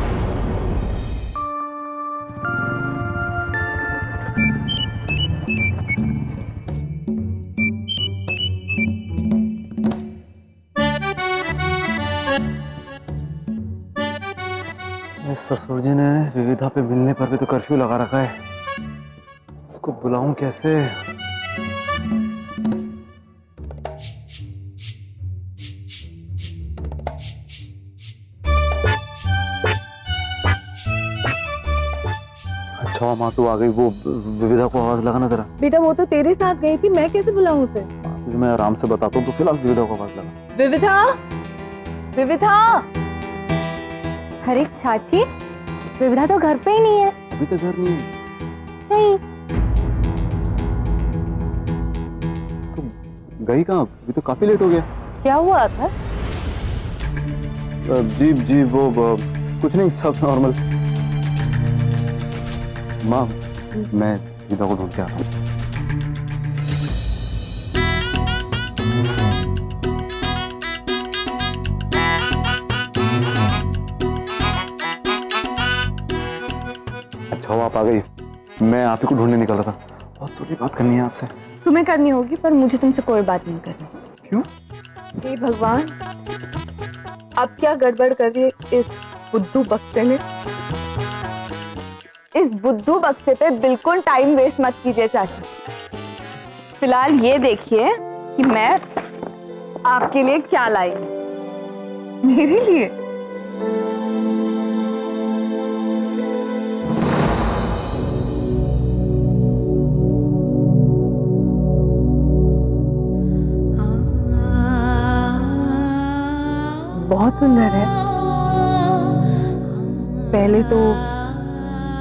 S5: ससुर जी ने विविधा पे मिलने पर भी तो कर्फ्यू लगा रखा है, उसको बुलाऊं कैसे? अच्छा माँ तू आ गई, वो विविधा को आवाज लगाना जरा।
S11: बेटा वो तो तेरे साथ गई थी, मैं कैसे बुलाऊं उसे?
S5: मैं आराम से बताता हूँ, तो फिलहाल विविधा को आवाज लगा।
S11: विविधा, विविधा। अरे चाची, विविधा तो घर पे ही नहीं है।
S5: अभी तक घर नहीं है?
S11: नहीं।
S5: तो गई कहाँ? अभी तो काफी लेट हो गया।
S11: क्या हुआ था?
S5: जी वो कुछ नहीं, सब नॉर्मल। माँ मैं विविधा को ढूंढ के आता हूँ। अच्छा हुआ आप आ गई, मैं आप ही को ढूंढने निकल रहा था। बहुत जरूरी बात करनी है आपसे।
S11: तुम्हें करनी होगी पर मुझे तुमसे कोई बात नहीं करनी।
S5: क्यों?
S1: हे भगवान, अब क्या गड़बड़ कर रही है इस बुद्धू बक्से ने।
S11: इस बुद्धू बक्से पे बिल्कुल टाइम वेस्ट मत कीजिए चाची। फिलहाल ये देखिए कि मैं आपके लिए क्या लाई हूं। मेरे लिए?
S1: बहुत सुंदर है। पहले तो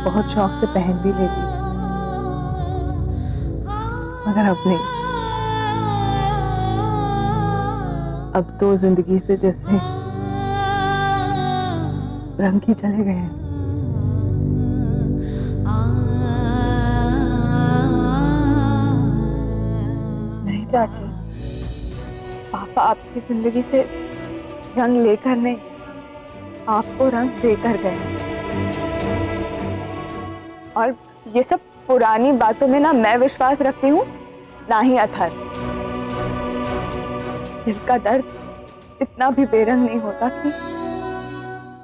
S1: बहुत शौक से पहन भी लेती, मगर अब नहीं। अब तो जिंदगी से जैसे रंग ही चले गए हैं। नहीं चाची, पापा आपकी जिंदगी से रंग लेकर नहीं, आपको रंग देकर गए। और ये सब पुरानी बातों में ना मैं विश्वास रखती हूँ, ना ही अथर। दिल का दर्द इतना भी बेरंग नहीं होता कि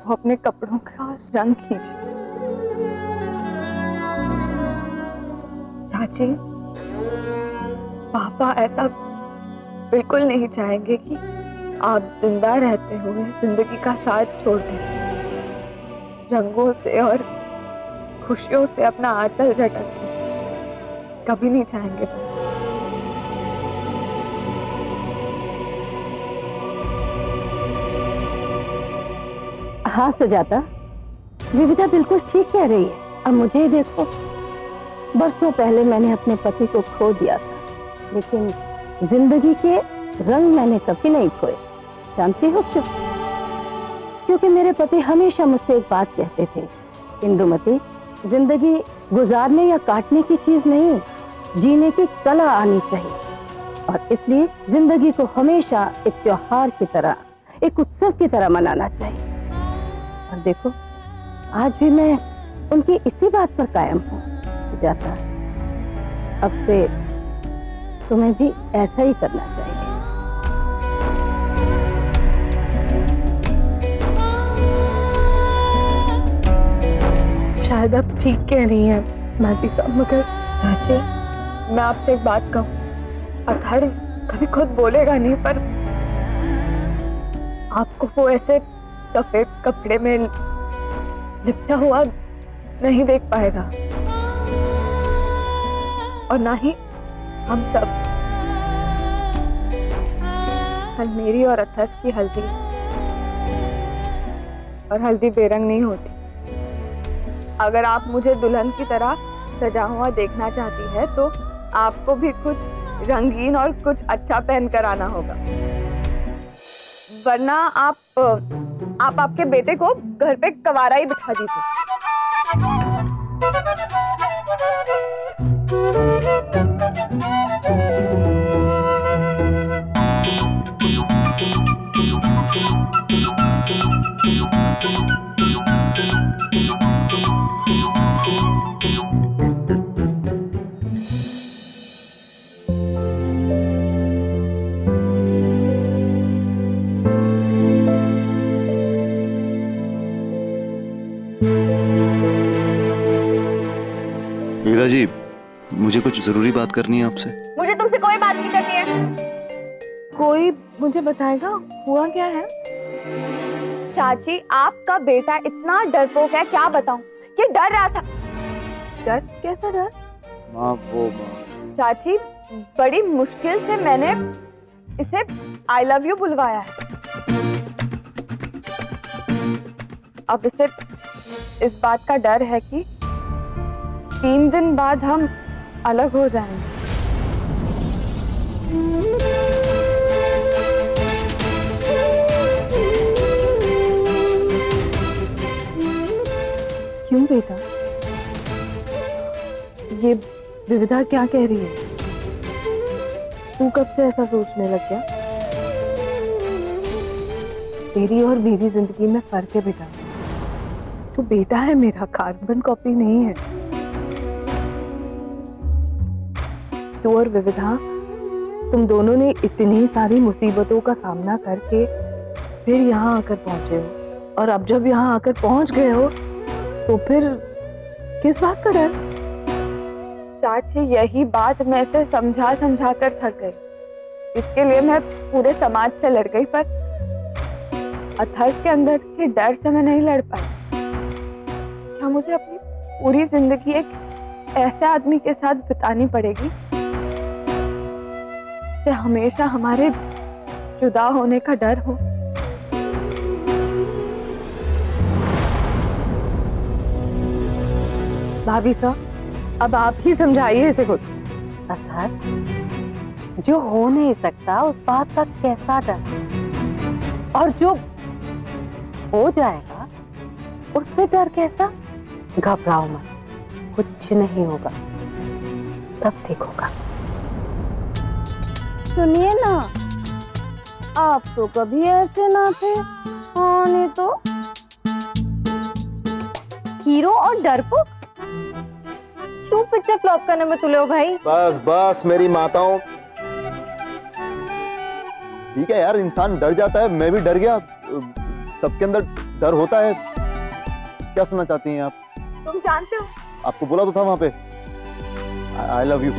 S1: वो अपने कपड़ों का रंग खींचे। चाची, पापा ऐसा बिल्कुल नहीं चाहेंगे कि आप जिंदा रहते हुए जिंदगी का साथ छोड़ दें, रंगों से और खुशियों से अपना आंचल झटक दें। कभी नहीं चाहेंगे।
S9: हाँ सुजाता, विविधा बिल्कुल ठीक कह रही है। अब मुझे ही देखो, बरसों पहले मैंने अपने पति को खो दिया था, लेकिन जिंदगी के रंग मैंने कभी नहीं खोए। जानती हो क्यों? क्योंकि मेरे पति हमेशा मुझसे एक बात कहते थे, इंदुमती, जिंदगी गुजारने या काटने की चीज नहीं, जीने की कला आनी चाहिए। और इसलिए जिंदगी को हमेशा एक त्योहार की तरह, एक उत्सव की तरह मनाना चाहिए। और देखो, आज भी मैं उनकी इसी बात पर कायम हूँ। जाता, अब से तुम्हें भी ऐसा ही करना चाहिए।
S1: शायद आप ठीक कह रही हैं माजी साहब, मगर चाची, मैं आपसे एक बात कहूँ। अथर कभी खुद बोलेगा नहीं, पर आपको वो ऐसे सफेद कपड़े में लिपटा हुआ नहीं देख पाएगा, और ना ही हम सब। कल मेरी और अथर की हल्दी, और हल्दी बेरंग नहीं होती। अगर आप मुझे दुल्हन की तरह सजा हुआ देखना चाहती है तो आपको भी कुछ रंगीन और कुछ अच्छा पहन कर आना होगा, वरना आप आपके बेटे को घर पे कवारा ही बिठा दीजिए।
S3: विविधा जी, मुझे कुछ जरूरी बात करनी है आपसे।
S11: मुझे तुमसे कोई बात नहीं करनी है।
S1: कोई मुझे बताएगा हुआ क्या है?
S11: चाची, आपका बेटा इतना डरपोक है, क्या बताऊं, कि डर रहा था।
S1: डर? कैसा डर?
S5: माँ, वो
S11: चाची, बड़ी मुश्किल से मैंने इसे आई लव यू बुलवाया है। अब इसे इस बात का डर है कि 3 दिन बाद हम अलग हो जाएंगे।
S1: क्यों बेटा? ये विविधा क्या कह रही है? तू कब से ऐसा सोचने लग गया? तेरी और मेरी जिंदगी में फर्क है बेटा। तू बेटा है मेरा, कार्बन कॉपी नहीं है। तू और विविधा, तुम दोनों ने इतनी सारी मुसीबतों का सामना करके फिर यहाँ आकर पहुंचे हो, और अब जब यहाँ आकर पहुंच गए हो तो फिर किस बात का डर?
S11: चाची, यही बात मैं इसे समझा समझा कर थक गई। इसके लिए मैं पूरे समाज से लड़ गई, पर अथर्व के अंदर के डर से मैं नहीं लड़ पाई। क्या मुझे अपनी पूरी जिंदगी एक ऐसे आदमी के साथ बितानी पड़ेगी जिससे हमेशा हमारे जुदा होने का डर हो?
S1: भाभी साहब, अब आप ही समझाइए इसे खुद।
S9: अर्थात जो हो नहीं सकता उस बात का कैसा डर, और जो हो जाएगा उससे डर कैसा? घबराओ मत, कुछ नहीं होगा, सब ठीक होगा।
S11: सुनिए ना, आप तो कभी ऐसे ना थे। हाँ, नहीं तो हीरो और डरपोक, क्यों पिक्चर फ्लॉप करने में तुले हो भाई?
S3: बस बस मेरी माताओं, ठीक है यार, इंसान डर जाता है, मैं भी डर गया, सबके अंदर डर होता है। क्या सुनना चाहती हैं आप?
S11: तुम जानते हो,
S3: आपको बोला तो था वहां पे, आई लव यू।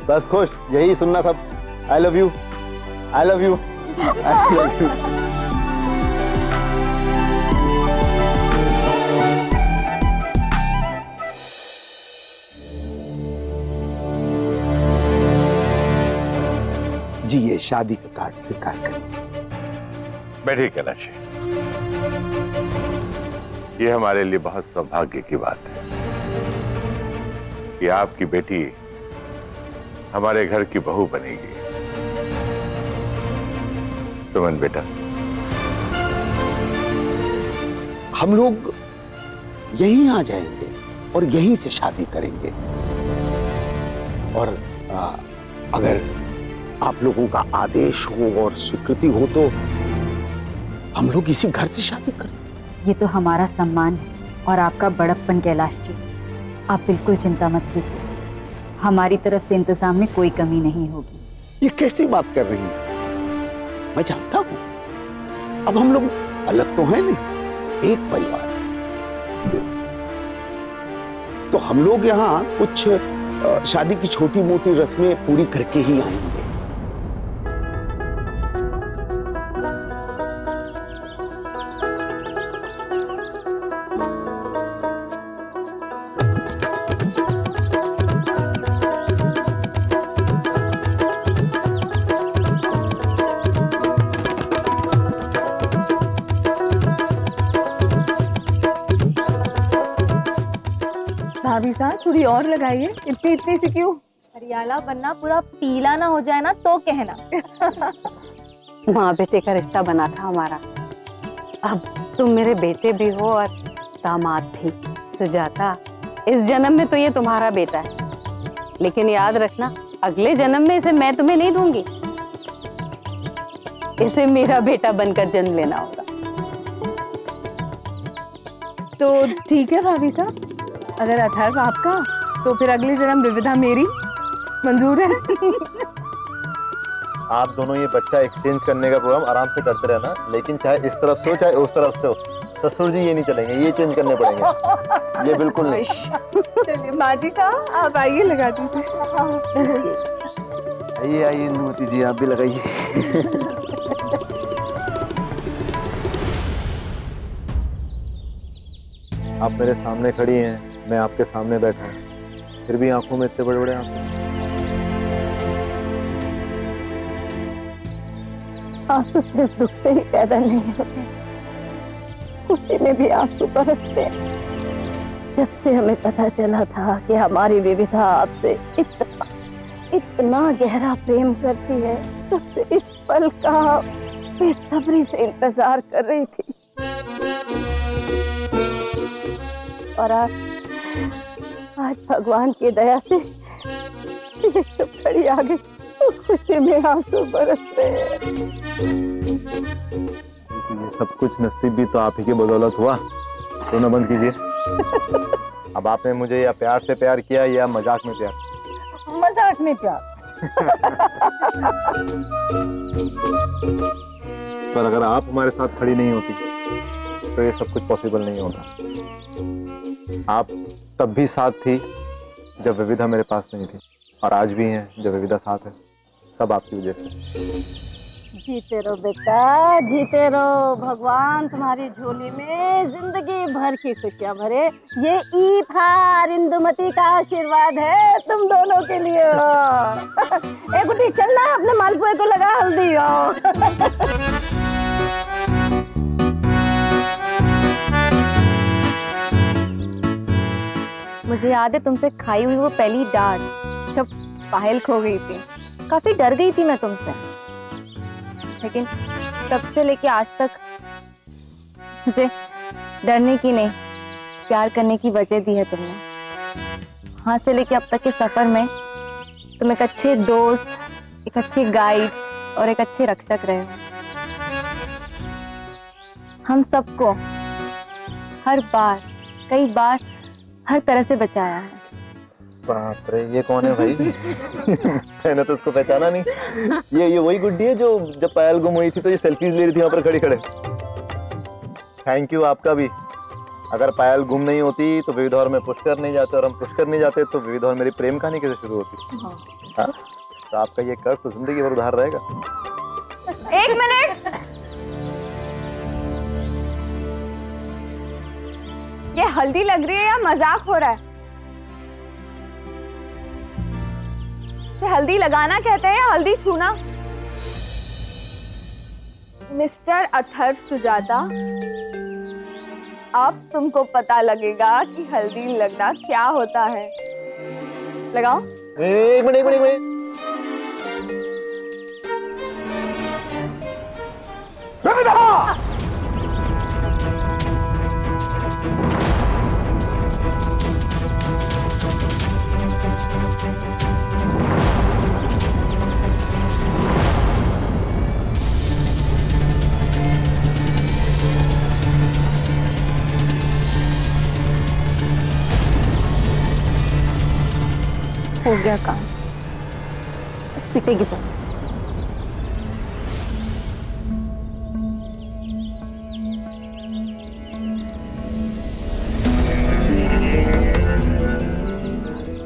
S3: बस खुश, यही सुनना था, I love you, I love you, I love you.
S6: जी, ये शादी का कार्ड स्वीकार करें।
S7: बैठिए कैलाश, ये हमारे लिए बहुत सौभाग्य की बात है कि आपकी बेटी हमारे घर की बहू बनेगी। सुमन बेटा,
S6: हम लोग यहीं आ जाएंगे और यहीं से शादी करेंगे, और अगर आप लोगों का आदेश हो और स्वीकृति हो तो हम लोग इसी घर से शादी करें।
S4: ये तो हमारा सम्मान है और आपका बड़प्पन कैलाश जी। आप बिल्कुल चिंता मत कीजिए, हमारी तरफ से इंतजाम में कोई कमी नहीं होगी।
S6: ये कैसी बात कर रही हैं? मैं जानता हूं, अब हम लोग अलग तो हैं नहीं, एक परिवार, तो हम लोग यहाँ कुछ शादी की छोटी मोटी रस्में पूरी करके ही आएंगे।
S1: भाभी साहब, थोड़ी और लगाइए, इतनी इतनी सी क्यों?
S11: हरियाला बनना पूरा पीला ना हो जाए ना तो कहना।
S9: माँ बेटे का रिश्ता बना था हमारा, अब तुम मेरे बेटे भी हो और दामाद भी। सुजाता, इस जन्म में तो ये तुम्हारा बेटा है, लेकिन याद रखना अगले जन्म में इसे मैं तुम्हें नहीं दूंगी, इसे मेरा बेटा बनकर जन्म लेना होगा।
S1: तो ठीक है भाभी साहब, अगर अथर्व आपका तो फिर अगली जन्म विविधा मेरी, मंजूर है?
S3: आप दोनों ये बच्चा एक्सचेंज करने का प्रोग्राम आराम से करते रहना, लेकिन चाहे इस तरफ से हो चाहे उस तरफ से हो, ससुर जी ये नहीं चलेंगे, ये चेंज करने पड़ेंगे, ये बिल्कुल नहीं।
S1: चलिए माँ जी का, आप आइए लगा दीजिए।
S3: आइए आइए इंदुमती जी, आप भी लगाइए। आप मेरे सामने खड़ी हैं, मैं आपके सामने बैठा हूँ, फिर भी आंखों में इतने बड़े बड़े आंसू।
S9: आंसू सिर्फ दुख से ही पैदा नहीं होते, खुशी में भी आंसू बरसते। जब से हमें पता चला था कि हमारी विविधा आपसे इतना गहरा प्रेम करती है, तब से इस पल का बेसब्री से इंतजार कर रही थी। और आज भगवान की दया से ये सब घड़ी आ गई, तो खुशी में आंसू बरस रहे हैं।
S3: ये सब कुछ नसीब भी तो आप ही की बदौलत हुआ। रोना बंद कीजिए।
S5: अब आपने मुझे या प्यार से प्यार किया या मजाक में प्यार?
S11: मजाक में प्यार।
S5: पर अगर आप हमारे साथ खड़ी नहीं होती तो ये सब कुछ पॉसिबल नहीं होता। आप तब भी साथ थी जब विविधा मेरे पास नहीं थी, और आज भी हैं जब विविधा साथ है। सब आपकी वजह से।
S9: जीते रहो बेटा, जीते रहो। भगवान तुम्हारी झोली में जिंदगी भर की खुशियां भरे। ये ईफा इंदुमती का आशीर्वाद है तुम दोनों के लिए। एक गुड्डी चल ना, अपने मालपुए को लगा हल्दी। मुझे याद है तुमसे खाई हुई वो पहली डांट जब पायल खो गई थी। काफी डर गई थी मैं तुमसे, लेकिन तब से लेके आज तक मुझे डरने की नहीं, प्यार करने की वजह दी है तुमने। वहां से लेके अब तक के सफर में तुम एक अच्छे दोस्त, एक अच्छे गाइड और एक अच्छे रक्षक रहे हो। हम सबको हर बार, कई बार, हर तरह से बचाया है।
S5: बाप रे, ये कौन है भाई? मैंने तो उसको पहचाना नहीं। ये वही गुड्डी है जो जब पायल गुम हुई थी तो ये सेल्फीज ले रही थी वहां पर खड़े खड़े। थैंक यू आपका भी। अगर पायल गुम नहीं होती तो विविधा और मैं पुष्कर नहीं जाते, और हम पुष्कर नहीं जाते तो विविधा और मेरी प्रेम कहानी कैसे शुरू होती? हाँ? तो आपका ये कर्ज तो जिंदगी भर उधार रहेगा।
S11: एक मिनट, ये हल्दी लग रही है या मजाक हो रहा है? हल्दी लगाना कहते हैं या हल्दी छूना? मिस्टर अथर्व सुजाता, अब तुमको पता लगेगा कि हल्दी लगना क्या होता है। लगाओ।
S5: एक मिनट।
S9: हो गया काम, पिटेगी तो।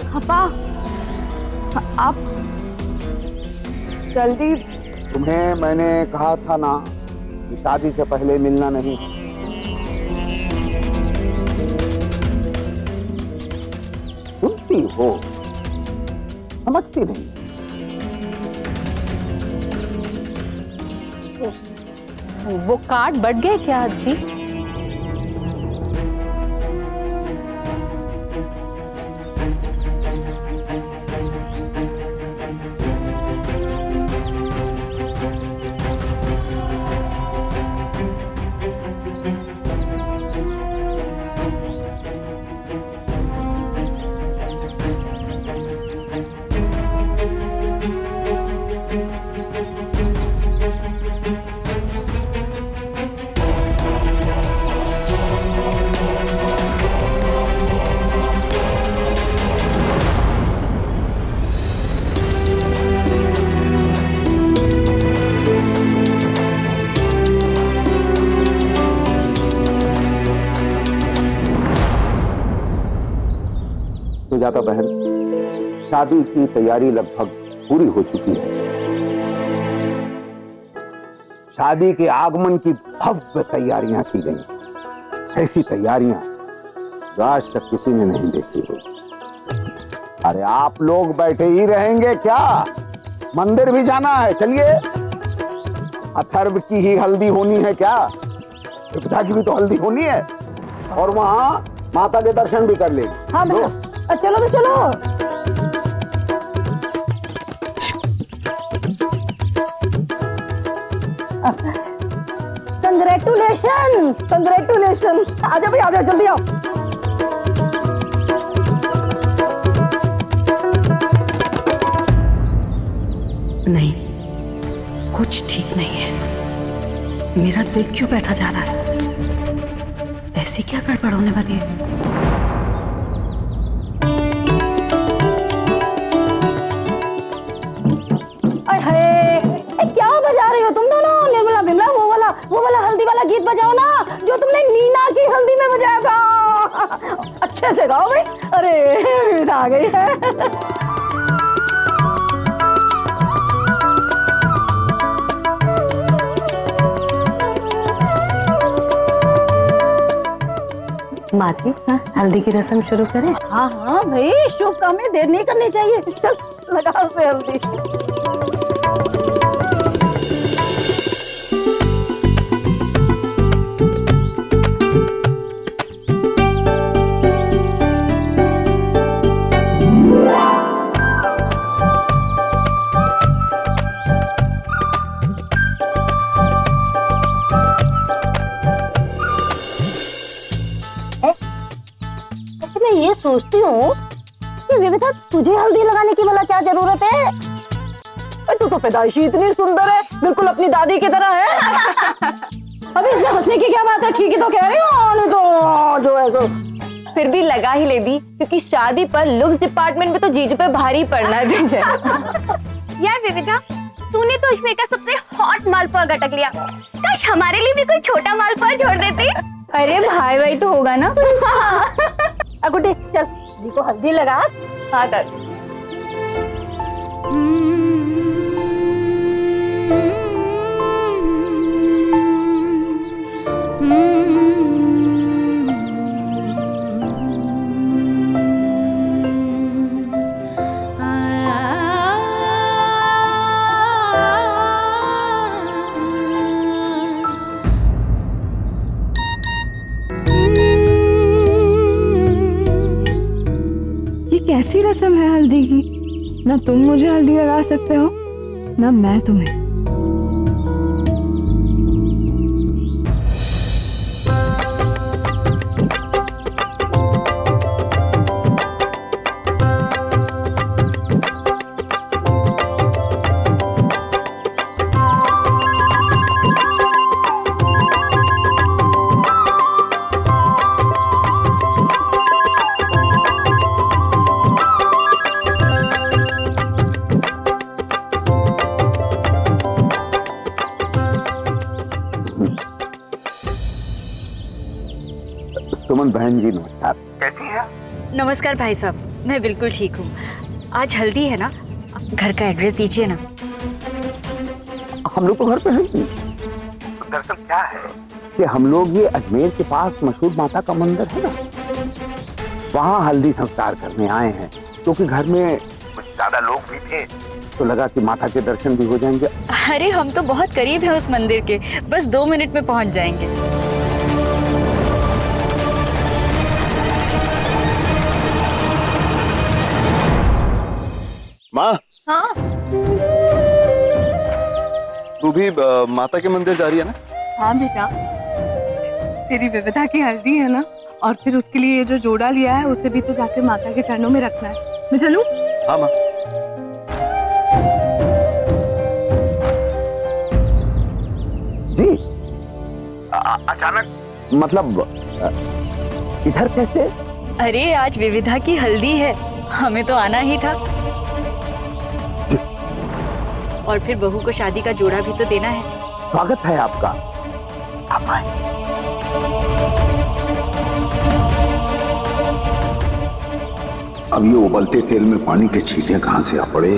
S9: पापा, आप जल्दी।
S6: तुम्हें मैंने कहा था ना कि शादी से पहले मिलना नहीं। सुनती हो, समझती नहीं।
S9: वो कार्ड बढ़ गए क्या जी?
S6: सुजाता बहन, शादी की तैयारी लगभग पूरी हो चुकी है। शादी के आगमन की भव्य तैयारियां की गई। ऐसी तैयारियां आज तक किसी ने नहीं देखी होगी। अरे आप लोग बैठे ही रहेंगे क्या? मंदिर भी जाना है, चलिए। अथर्व की ही हल्दी होनी है क्या? पिता की भी तो हल्दी होनी है, और वहां माता के दर्शन भी कर लेंगे।
S9: हाँ भैया, चलो भी चलो। Congratulation, congratulation. आजा भाई, आजा, जल्दी आओ।
S1: नहीं, कुछ ठीक नहीं है। मेरा दिल क्यों बैठा जा रहा है? ऐसी क्या गड़बड़ होने वाली है?
S9: गीत बजाओ ना जो तुमने मीना की हल्दी में बजाया था। अच्छे से गाओ भाई। अरे विविधा आ गई है। माँ जी, हल्दी की रस्म शुरू करें? हाँ हाँ भाई, शुभ काम में देर नहीं करनी चाहिए। चल लगाओ से हल्दी। मैं ये सोचती हूँ कि विविधा तुझे हल्दी लगाने की भला क्या जरूरत है? तू तो पैदाइशी इतनी सुंदर है, बिल्कुल अपनी दादी की तरह है। अभी इसमें हंसने की क्या बात है? ठीक ही तो कह रही हूँ। तो जो है तो
S11: फिर भी लगा ही ले दी, क्योंकि शादी पर लुक्स डिपार्टमेंट में तो जीजू पे भारी पड़ना है तुझे।
S15: यार विविधा, तूने तो अजमेर का सबसे हॉट मालपुआ गटक लिया। काश हमारे लिए भी कोई छोटा मालपुआ छोड़ देती।
S11: अरे भाई भाई तो होगा ना।
S9: अगुटी चल, जी को हल्दी लगा। हाँ कर।
S13: कैसी रस्म है हल्दी की? ना तुम मुझे हल्दी लगा सकते हो, ना मैं तुम्हें।
S6: सुमन बहन जी नमस्कार। कैसी है?
S4: नमस्कार भाई साहब, मैं बिल्कुल ठीक हूँ। आज हल्दी है ना, घर का एड्रेस दीजिए ना।
S6: हम लोग तो घर पे हैं। दरअसल क्या है कि हम लोग ये अजमेर के पास मशहूर माता का मंदिर है ना, वहाँ हल्दी संस्कार करने आए हैं, क्योंकि घर में कुछ ज्यादा लोग भी थे तो लगा कि माता के दर्शन भी हो जाएंगे।
S4: अरे हम तो बहुत करीब है उस मंदिर के, बस 2 मिनट में पहुँच जाएंगे।
S3: माँ,
S11: हाँ
S3: तू भी माता के मंदिर जा रही है ना?
S1: हाँ बेटा, तेरी विविधा की हल्दी है ना, और फिर उसके लिए ये जो जोड़ा लिया है उसे भी तो जाके माता के चरणों में रखना है। मैं चलूं?
S3: हाँ माँ।
S6: जी अचानक मतलब इधर कैसे?
S4: अरे आज विविधा की हल्दी है, हमें तो आना ही था। और फिर बहू को शादी का जोड़ा भी तो देना है।
S6: स्वागत है आपका, आप आए।
S16: अब ये उबलते तेल में पानी के छींटे कहां से आ पड़े?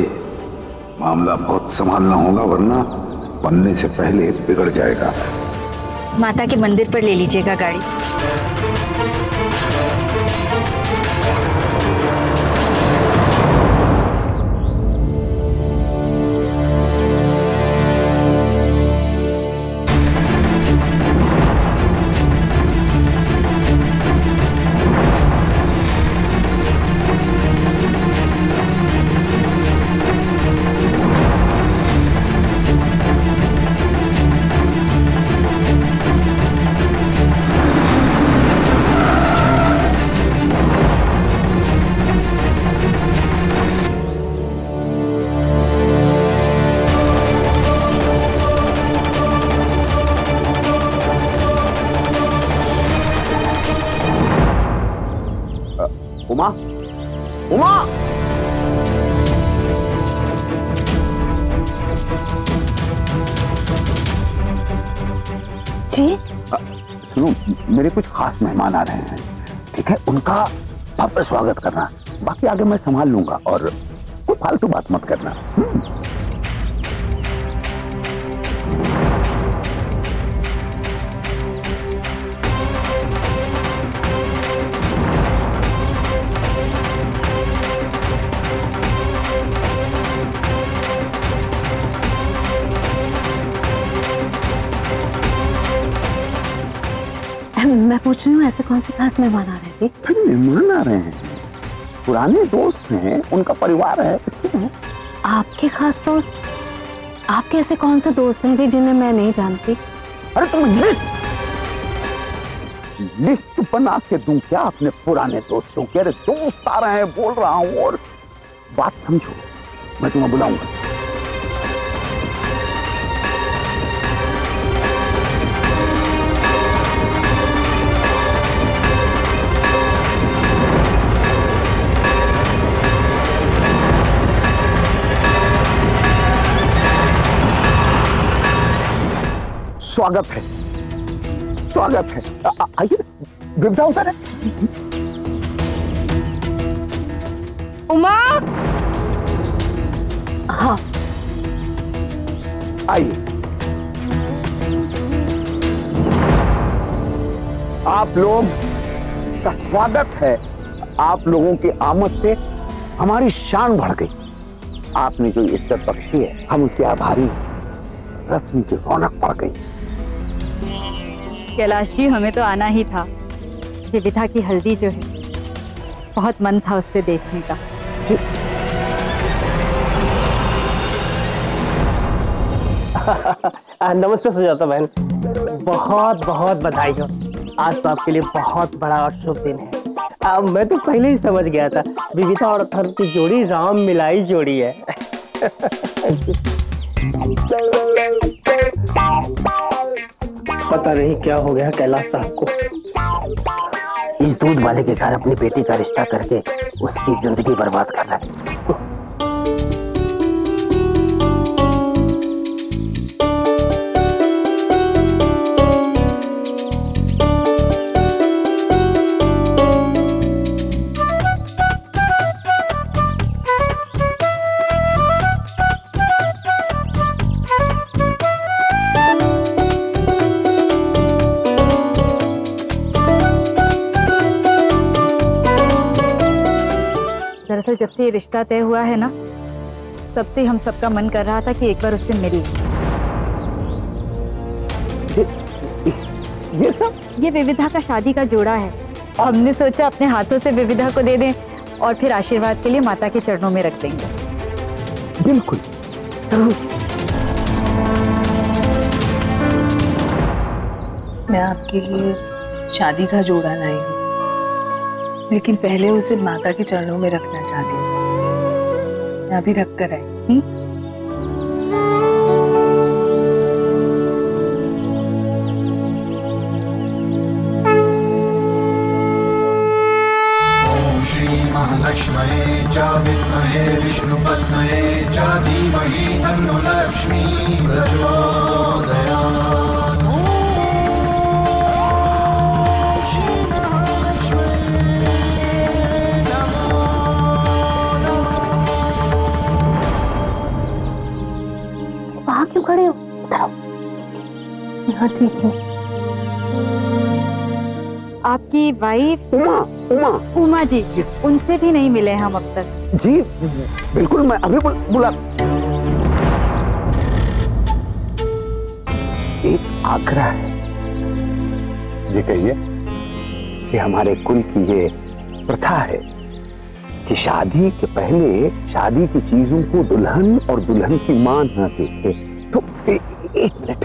S16: मामला बहुत संभालना होगा, वरना बनने से पहले बिगड़ जाएगा।
S4: माता के मंदिर पर ले लीजिएगा गाड़ी।
S6: उमा, उमा!
S9: जी?
S6: सुनो, मेरे कुछ खास मेहमान आ रहे हैं, ठीक है? उनका भव्य स्वागत करना, बाकी आगे मैं संभाल लूंगा और कोई फालतू बात मत करना।
S9: मैं पूछ रही हूँ ऐसे कौन से खास मेहमान आ रहे हैं जी?
S6: मेहमान आ रहे हैं, पुराने दोस्त हैं, उनका परिवार है।
S9: आपके खास दोस्त? आपके ऐसे कौन से दोस्त हैं जी जिन्हें मैं नहीं जानती?
S6: अरे तुम लिस्ट बना के दूं क्या अपने पुराने दोस्तों के? अरे दोस्त आ रहे हैं बोल रहा हूँ, और बात समझो, मैं तुम्हें बुलाऊंगा। स्वागत है, स्वागत है। आइए, विविधा उधर है।
S9: उमा, हाँ
S6: आइए। आप लोग का स्वागत है। आप लोगों की आमद से हमारी शान बढ़ गई। आपने जो इज्जत बख्शी है, हम उसके आभारी हैं। रस्म की रौनक बढ़ गई।
S4: कैलाश जी, हमें तो आना ही था। विविधा की हल्दी जो है, बहुत मन था उससे देखने का।
S17: नमस्ते सुजाता बहन, बहुत बहुत बधाई हो। आज तो आपके लिए बहुत बड़ा और शुभ दिन है। मैं तो पहले ही समझ गया था, विविधा और अथर्व की जोड़ी राम मिलाई जोड़ी है। पता नहीं क्या हो गया कैलाश साहब को।
S18: इस दूध वाले के साथ अपनी बेटी का रिश्ता करके उसकी जिंदगी बर्बाद कर रहा है।
S4: दरअसल जब से ये रिश्ता तय हुआ है ना, तब से हम सबका मन कर रहा था कि एक बार उससे मिल। ये विविधा का शादी का जोड़ा है। हमने सोचा अपने हाथों से विविधा को दे दें और फिर आशीर्वाद के लिए माता के चरणों में रख देंगे।
S6: बिल्कुल, जरूर।
S1: मैं आपके लिए शादी का जोड़ा लाई हूँ, लेकिन पहले उसे माता के चरणों में रखना चाहती हूँ। मैं अभी रख कर आई।
S12: श्री महालक्ष्मये च विद्महे विष्णुपत्न्ये च धीमहि तन्नो लक्ष्मी प्रचोदयात्।
S9: क्यों खड़े हो?
S1: हाँ ठीक है।
S4: आपकी वाइफ उमा जी, उनसे भी नहीं मिले हम अब तक।
S6: जी बिल्कुल, मैं अभी बुला। एक आग्रह है। जी कहिए। कि हमारे कुल की ये प्रथा है कि शादी के पहले शादी की चीजों को दुल्हन और दुल्हन की मां न देखे। तो एक मिनट,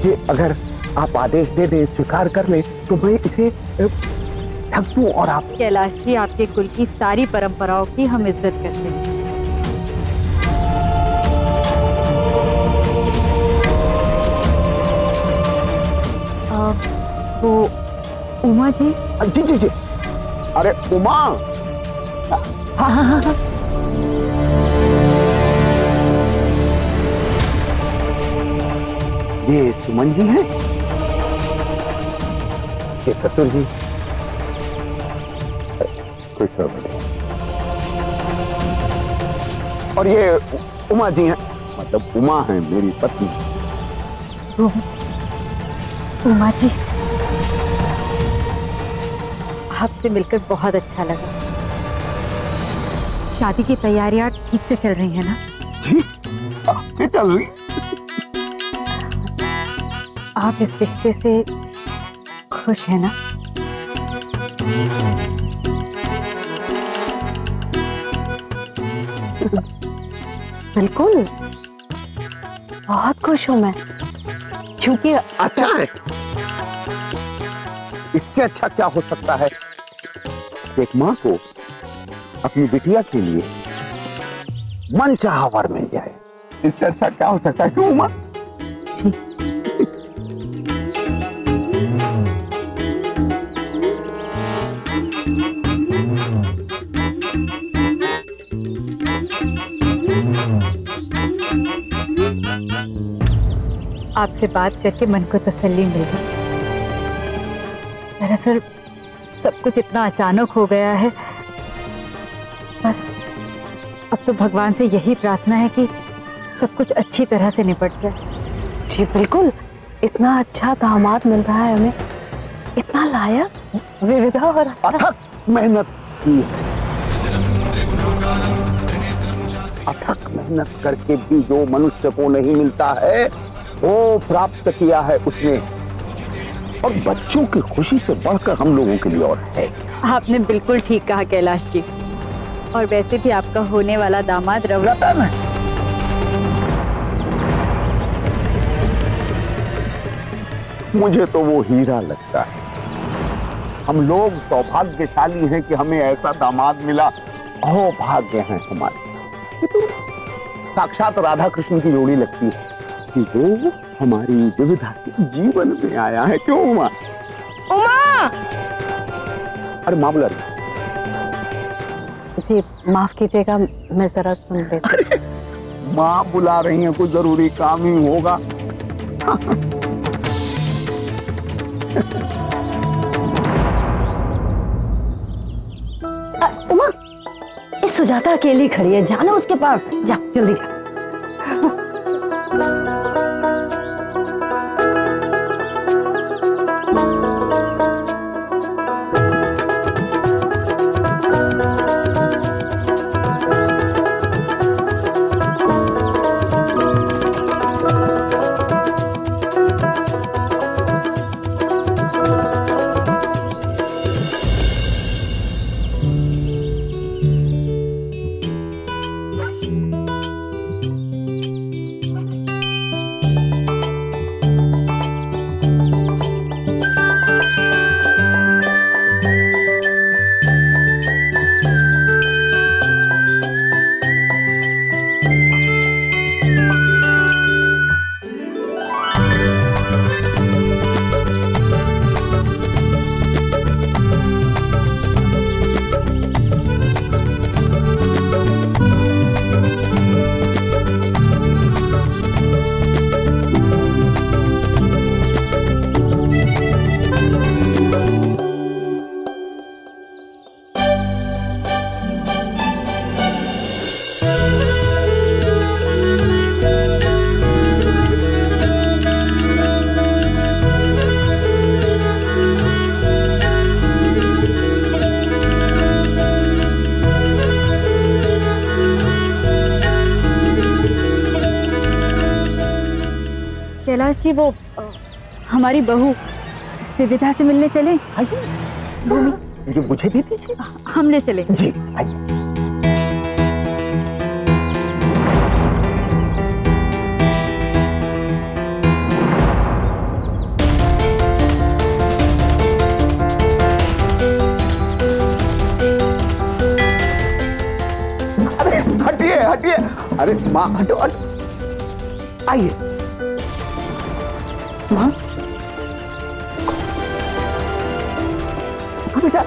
S6: ये अगर आप आदेश दे दें, स्वीकार कर ले, तो मैं इसे ढक दूं। और आप
S4: कैलाश जी, आपके कुल की सारी परंपराओं की हम इज्जत करते हैं। वो उमा जी।
S6: जी जी जी, अरे उमा, हाँ हाँ हाँ हाँ। ये सुमन जी हैं, ये ससुर जी।
S16: खुश हो बेटे।
S6: और ये उमा जी हैं, मतलब उमा है मेरी पत्नी।
S4: उमा जी, आपसे मिलकर बहुत अच्छा लगा। शादी की तैयारियां ठीक से चल रही हैं ना?
S6: जी, अच्छी चल रही।
S4: आप इस रिश्ते से खुश हैं ना?
S9: बिल्कुल, बहुत खुश हूं मैं, क्योंकि
S6: अच्छा है। इससे अच्छा क्या हो सकता है एक माँ को अपनी बिटिया के लिए मनचाहा वर मिल जाए। इससे अच्छा क्या हो सकता है, क्यों माँ?
S4: आपसे बात करके मन को तसल्ली मिल गई। दरअसल सब कुछ इतना अचानक हो गया है, बस अब तो भगवान से यही प्रार्थना है कि सब कुछ अच्छी तरह से निपट जाए।
S9: जी बिल्कुल, इतना अच्छा दामाद मिल रहा है हमें, इतना लायक, विविधा और
S6: अथक मेहनत की। अथक मेहनत करके भी जो मनुष्य को नहीं मिलता है वो प्राप्त किया है उसने, और बच्चों की खुशी से बढ़कर हम लोगों के लिए और है।
S4: आपने बिल्कुल ठीक कहा कैलाश जी। और वैसे भी आपका होने वाला दामाद रतन है।
S6: मुझे तो वो हीरा लगता है। हम लोग सौभाग्यशाली हैं कि हमें ऐसा दामाद मिला। अहो भाग्य हैं हमारे। साक्षात राधा कृष्ण की जोड़ी लगती है कि वो हमारी विविधा के जीवन में आया है। क्यों उमा?
S9: उमा!
S6: अरे माँ बुला रही।
S9: जी माफ कीजिएगा, मैं जरा सुन लेती।
S6: माँ बुला रही हैं, कुछ जरूरी काम ही होगा।
S9: उमा, ये सुजाता अकेली खड़ी है, जाना उसके पास। जा जल्दी जा।
S4: कैलाश जी, वो हमारी बहू विविधा से मिलने चले।
S6: भूमि, ये मुझे दे दीजिए।
S4: हम ले चले
S6: जी, आइए। अरे हटिए हटिए, अरे माँ हटो हटो। आइए माँ। बेटा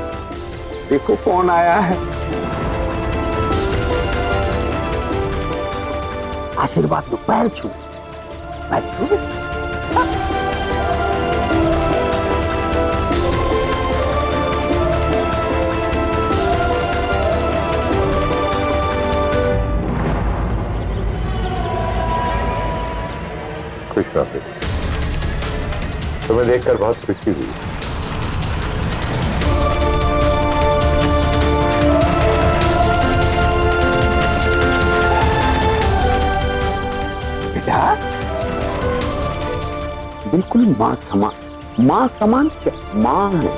S6: देखो कौन आया है। आशीर्वाद लो, पैर छू, पैर छू।
S7: खुश राफिक, तुम्हें देखकर बहुत खुशी हुई।
S6: बेटा बिल्कुल माँ समान क्या माँ है।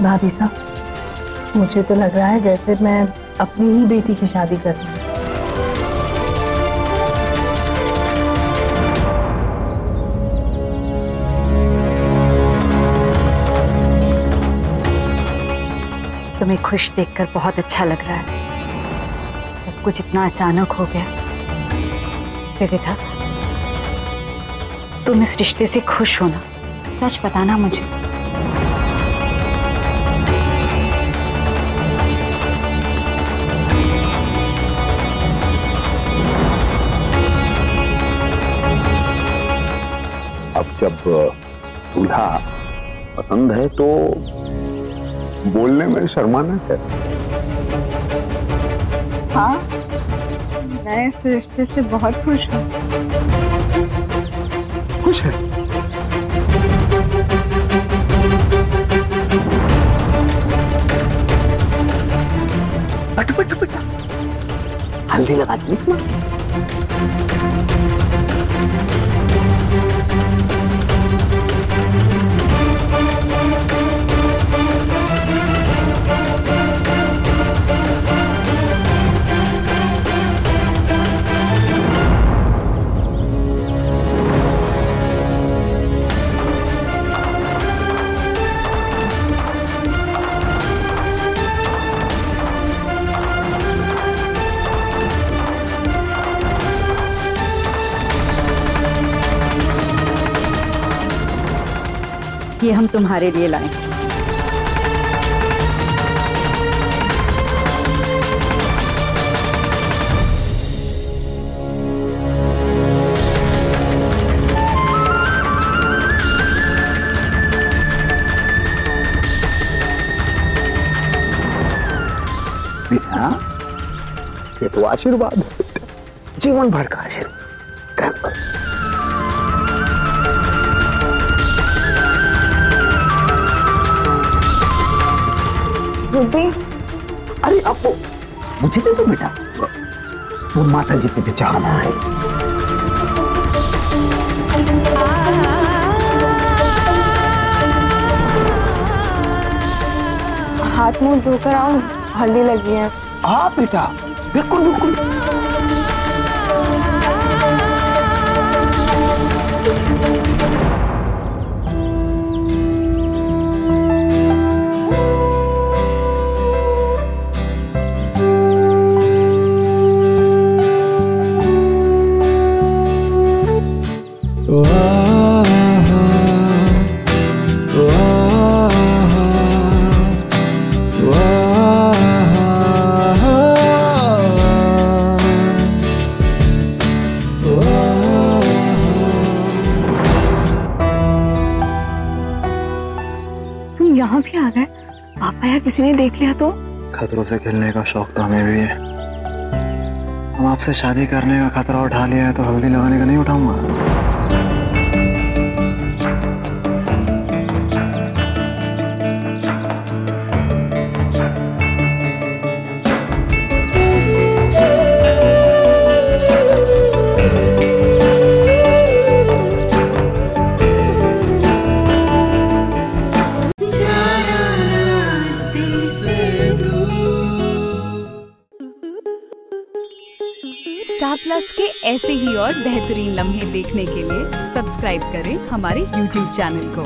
S1: भाभी साहब, मुझे तो लग रहा है जैसे मैं अपनी ही बेटी की शादी कर रही हूँ।
S4: तुम्हें खुश देखकर बहुत अच्छा लग रहा है। सब कुछ इतना अचानक हो गया। विविधा, तुम इस रिश्ते से खुश हो ना? सच बताना मुझे।
S6: अब जब दूल्हा पसंद है तो बोलने में शर्माना है।
S11: हाँ, मैं इस रिश्ते से बहुत खुश हूँ।
S6: खुश है? बट हल्दी लगा दी ना।
S4: ये हम तुम्हारे लिए लाए।
S6: बेटा, ये तो आशीर्वाद है, जीवन भर का आशीर्वाद। अरे अब वो मुझे दे दो बेटा, वो माता जी पे चढ़ाना है।
S11: हाथ मुंह धोकर आओ, हल्दी लगी है।
S6: हाँ बेटा, बिल्कुल बिल्कुल।
S11: तुम यहाँ भी आ गए? पापा या किसी ने देख लिया तो?
S5: खतरों से खेलने का शौक तो हमें भी है। हम आपसे शादी करने का खतरा उठा लिया है तो हल्दी लगाने का नहीं उठाऊंगा।
S19: स्टार प्लस के ऐसे ही और बेहतरीन लम्हे देखने के लिए सब्सक्राइब करें हमारे YouTube चैनल को।